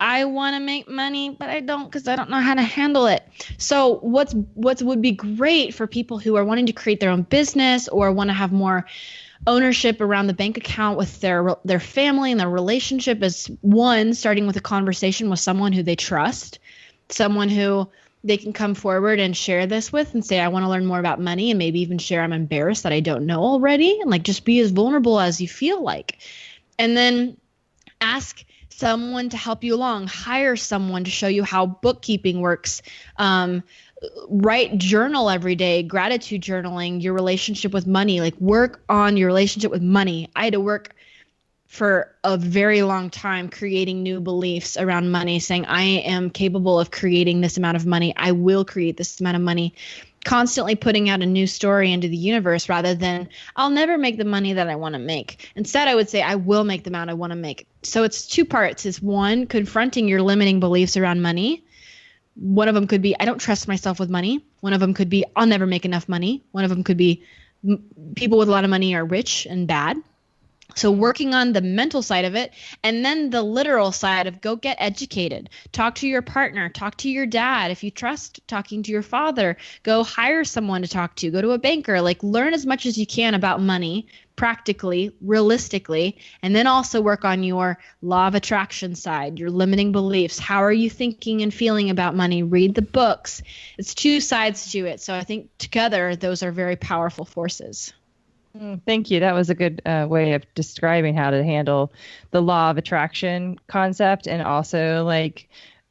I want to make money, but I don't because I don't know how to handle it. So what would be great for people who are wanting to create their own business or want to have more ownership around the bank account with their family and their relationship is, one, starting with a conversation with someone who they trust, someone who they can come forward and share this with and say, I want to learn more about money, and maybe even share I'm embarrassed that I don't know already, and like just be as vulnerable as you feel like. And then ask someone to help you along, hire someone to show you how bookkeeping works, write journal every day, gratitude journaling, your relationship with money, like work on your relationship with money. I had to work for a very long time creating new beliefs around money, saying I am capable of creating this amount of money. I will create this amount of money. Constantly putting out a new story into the universe rather than I'll never make the money that I want to make. Instead, I would say I will make the amount I want to make. So it's two parts. It's one, confronting your limiting beliefs around money. One of them could be I don't trust myself with money. One of them could be I'll never make enough money. One of them could be people with a lot of money are rich and bad. So working on the mental side of it, and then the literal side of go get educated, talk to your partner, talk to your dad. If you trust talking to your father, go hire someone to talk to, go to a banker, like learn as much as you can about money, practically, realistically, and then also work on your law of attraction side, your limiting beliefs. How are you thinking and feeling about money? Read the books. It's two sides to it. So I think together, those are very powerful forces. Thank you. That was a good way of describing how to handle the law of attraction concept, and also like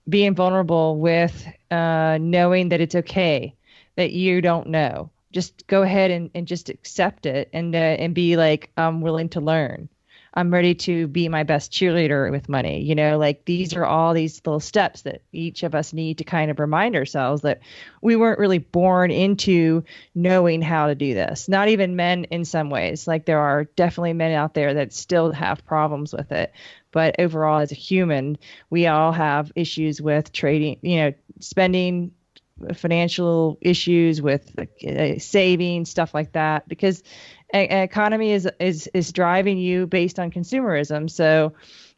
being vulnerable with knowing that it's okay that you don't know. Just go ahead and just accept it and be like, I'm willing to learn. I'm ready to be my best cheerleader with money. You know, like these are all these little steps that each of us need to kind of remind ourselves that we weren't really born into knowing how to do this. Not even men in some ways. Like there are definitely men out there that still have problems with it. But overall, as a human, we all have issues with trading, you know, spending, financial issues with saving, stuff like that, because an economy is driving you based on consumerism. So,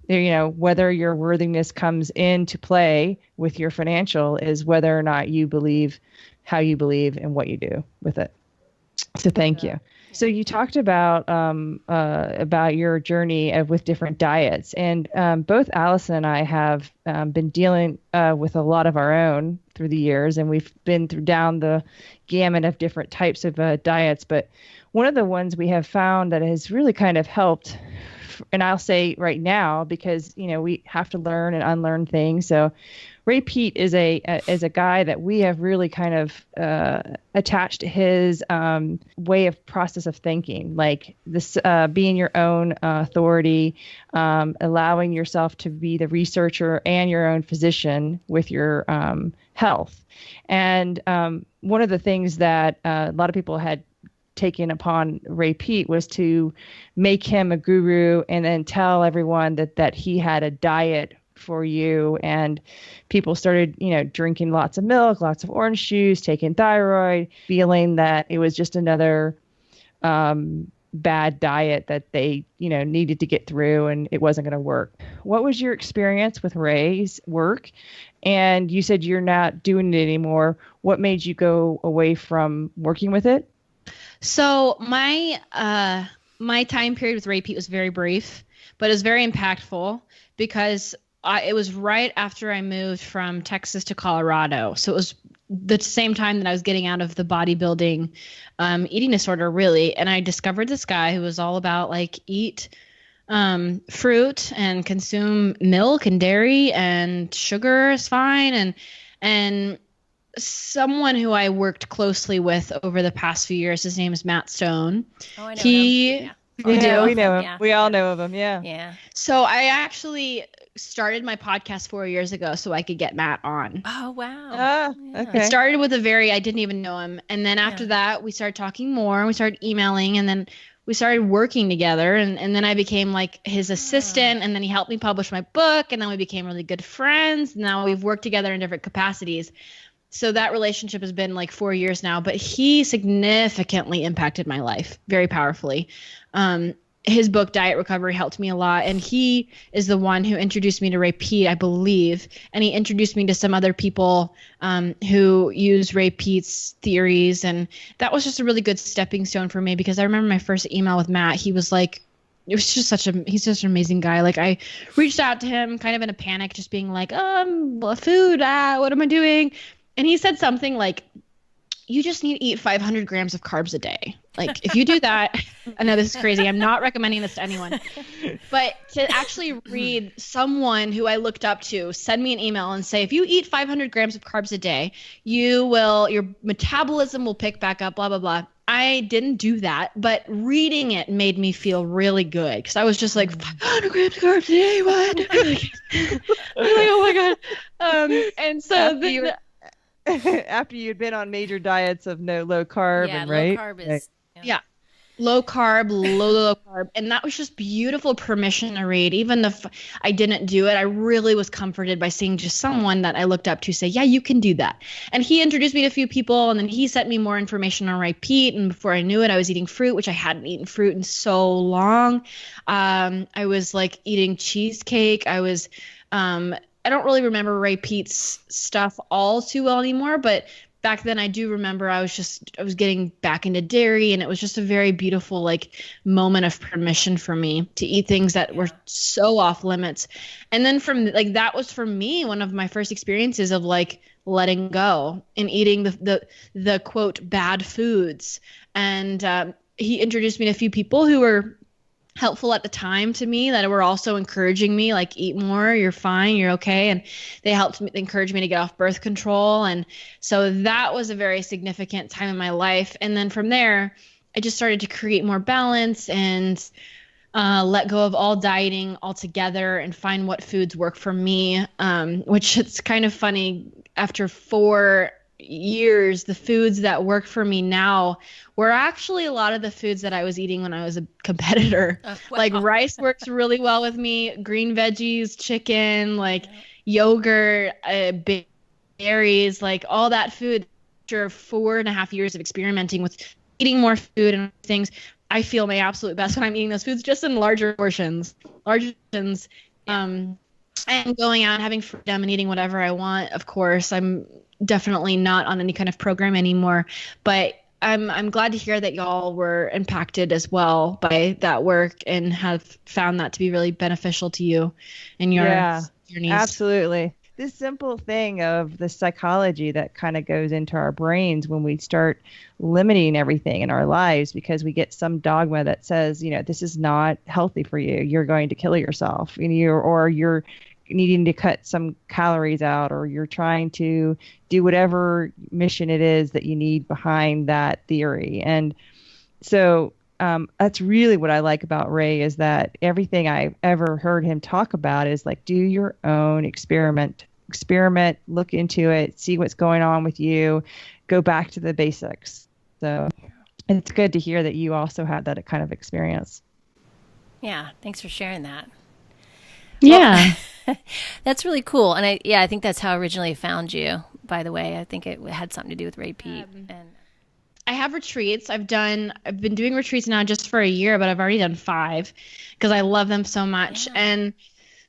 you know, whether your worthiness comes into play with your financial is whether or not you believe how you believe and what you do with it. So thank you. So you talked about your journey with different diets, and both Allison and I have been dealing with a lot of our own through the years, and we've been down the gamut of different types of diets. But one of the ones we have found that has really kind of helped, and I'll say right now because you know we have to learn and unlearn things. So Ray Peat is a guy that we have really kind of attached to his way of process of thinking, like this being your own authority, allowing yourself to be the researcher and your own physician with your health. And one of the things that a lot of people had taken upon Ray Peat was to make him a guru and then tell everyone that he had a diet for you, and people started, you know, drinking lots of milk, lots of orange juice, taking thyroid, feeling that it was just another bad diet that they, you know, needed to get through and it wasn't going to work. What was your experience with Ray's work? And you said you're not doing it anymore. What made you go away from working with it? So my time period with Ray Peat was very brief, but it was very impactful because it was right after I moved from Texas to Colorado. So it was the same time that I was getting out of the bodybuilding eating disorder, really. And I discovered this guy who was all about like eat fruit and consume milk and dairy, and sugar is fine. And someone who I worked closely with over the past few years, his name is Matt Stone. Oh, I know him. Yeah. We know him. Yeah. We all know of him. Yeah. Yeah. So I actually started my podcast 4 years ago so I could get Matt on. Oh, wow. Ah, okay. It started with I didn't even know him. And then after that, we started talking more. We started emailing, and then we started working together. And then I became like his assistant, and then he helped me publish my book. And then we became really good friends. Now we've worked together in different capacities. So that relationship has been like 4 years now, but he significantly impacted my life very powerfully. His book, Diet Recovery, helped me a lot. And he is the one who introduced me to Ray Peat, I believe. And he introduced me to some other people who use Ray Peat's theories. And that was just a really good stepping stone for me, because I remember my first email with Matt, he was like, he's just an amazing guy. Like, I reached out to him kind of in a panic, just being like, food, what am I doing? And he said something like, you just need to eat 500 grams of carbs a day. Like, if you do that, I know this is crazy. I'm not recommending this to anyone, but to actually read someone who I looked up to send me an email and say, if you eat 500 grams of carbs a day, your metabolism will pick back up, blah, blah, blah. I didn't do that, but reading it made me feel really good, because I was just like, 500 grams of carbs a day, what? I'm like, oh my God. And so after you'd been on major diets of low carb, yeah, and right? Low carb is low carb, low carb. And that was just beautiful permission to read. Even if I didn't do it, I really was comforted by seeing just someone that I looked up to say, yeah, you can do that. And he introduced me to a few people, and then he sent me more information on Ray Peat. And before I knew it, I was eating fruit, which I hadn't eaten fruit in so long. I was like eating cheesecake. I don't really remember Ray Peat's stuff all too well anymore, but back then I do remember I was getting back into dairy, and it was just a very beautiful like moment of permission for me to eat things that were so off limits. And then that was for me one of my first experiences of like letting go and eating the quote bad foods. And he introduced me to a few people who were helpful at the time to me, that were also encouraging me, like, eat more, you're fine, you're okay. And they encourage me to get off birth control. And so that was a very significant time in my life. And then from there, I just started to create more balance and let go of all dieting altogether and find what foods work for me, which it's kind of funny. After 4 years, the foods that work for me now were actually a lot of the foods that I was eating when I was a competitor. Wow. Like rice works really well with me, green veggies, chicken, like yogurt, berries, like all that food. After 4.5 years of experimenting with eating more food and things, I feel my absolute best when I'm eating those foods, just in larger portions. And going out and having freedom and eating whatever I want. Of course, I'm definitely not on any kind of program anymore, but I'm glad to hear that y'all were impacted as well by that work and have found that to be really beneficial to you in your journeys. Absolutely. This simple thing of the psychology that kind of goes into our brains when we start limiting everything in our lives because we get some dogma that says, this is not healthy for you. You're going to kill yourself, or you're needing to cut some calories out, or you're trying to do whatever mission it is that you need behind that theory. And so that's really what I like about Ray, is that everything I've ever heard him talk about is like, do your own experiment, look into it, see what's going on with you, go back to the basics. So it's good to hear that you also had that kind of experience. Yeah. Thanks for sharing that. Yeah. Well, that's really cool. And I think that's how I originally found you, by the way. I think it had something to do with Ray Peat. And I have retreats. I've been doing retreats now just for a year, but I've already done 5 because I love them so much. Yeah. And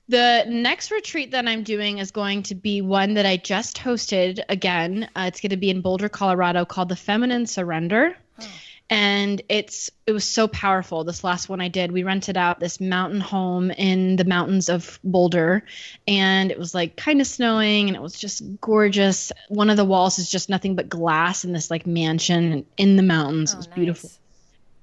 the next retreat that I'm doing is going to be one that I just hosted again. It's going to be in Boulder, Colorado, called the Feminine Surrender. Oh. And it was so powerful. This last one I did, we rented out this mountain home in the mountains of Boulder, and it was like kind of snowing, and it was just gorgeous. One of the walls is just nothing but glass in this like mansion in the mountains. It was beautiful.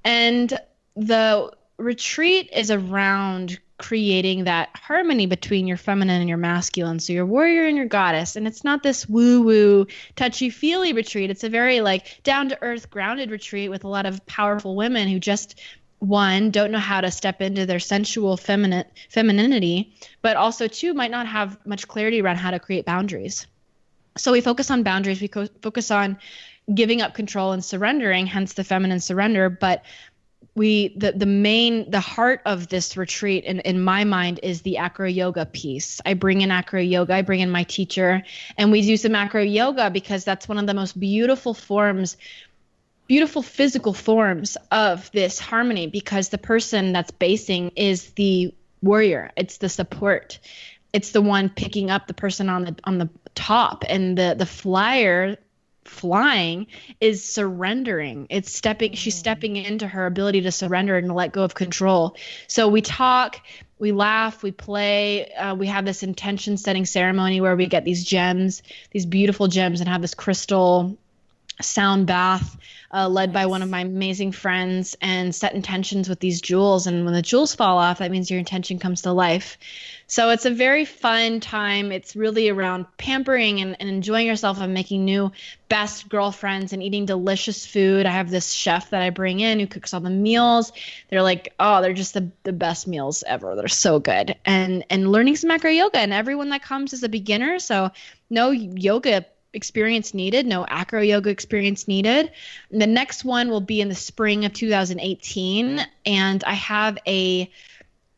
And the retreat is around creating that harmony between your feminine and your masculine. So your warrior and your goddess. And it's not this woo-woo, touchy-feely retreat. It's a very like down-to-earth, grounded retreat with a lot of powerful women who just one, don't know how to step into their sensual femininity, but also two, might not have much clarity around how to create boundaries. So we focus on boundaries. We focus on giving up control and surrendering, hence the feminine surrender. But the heart of this retreat in my mind is the acro yoga piece. I bring in acro yoga, I bring in my teacher, and we do some acro yoga because that's one of the most beautiful physical forms of this harmony, because the person that's basing is the warrior. It's the support. It's the one picking up the person on the top, and the flying is surrendering. She's stepping into her ability to surrender and to let go of control. So we talk, we laugh, we play, we have this intention setting ceremony where we get these gems, these beautiful gems, and have this crystal sound bath led by one of my amazing friends, and set intentions with these jewels. And when the jewels fall off, that means your intention comes to life. So it's a very fun time. It's really around pampering and enjoying yourself and making new best girlfriends and eating delicious food. I have this chef that I bring in who cooks all the meals. They're like, oh, they're just the best meals ever. They're so good. And learning some acro yoga, and everyone that comes is a beginner. So no yoga experience needed, no acro yoga experience needed. And the next one will be in the spring of 2018. And I have a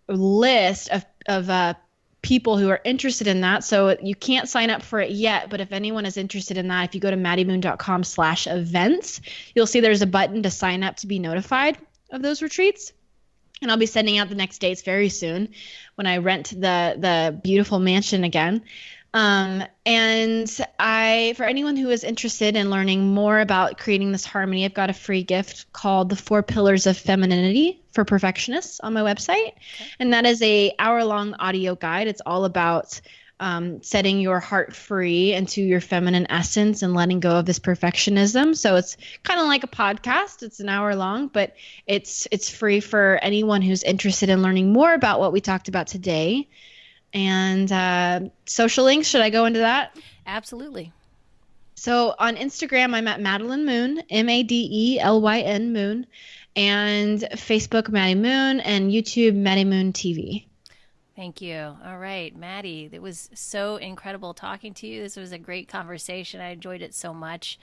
list of people who are interested in that. So you can't sign up for it yet, but if anyone is interested in that, if you go to maddymoon.com/events, you'll see there's a button to sign up to be notified of those retreats. And I'll be sending out the next dates very soon when I rent the beautiful mansion again. For anyone who is interested in learning more about creating this harmony, I've got a free gift called The 4 Pillars of Femininity for Perfectionists on my website. Okay. And that is a hour-long audio guide. It's all about setting your heart free into your feminine essence and letting go of this perfectionism. So it's kind of like a podcast. It's an hour long, but it's free for anyone who's interested in learning more about what we talked about today. And social links, should I go into that? Absolutely. So on Instagram, I'm at Madelyn Moon, Madelyn Moon, and Facebook, Maddy Moon, and YouTube, Maddy Moon TV. Thank you. All right, Maddie, it was so incredible talking to you. This was a great conversation. I enjoyed it so much.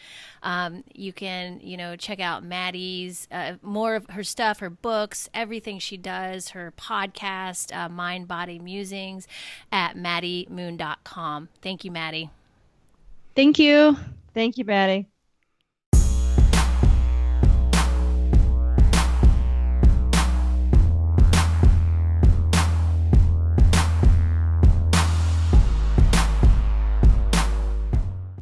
You can, check out Maddie's, more of her stuff, her books, everything she does, her podcast, Mind, Body, Musings at maddymoon.com. Thank you, Maddie. Thank you. Thank you, Maddie.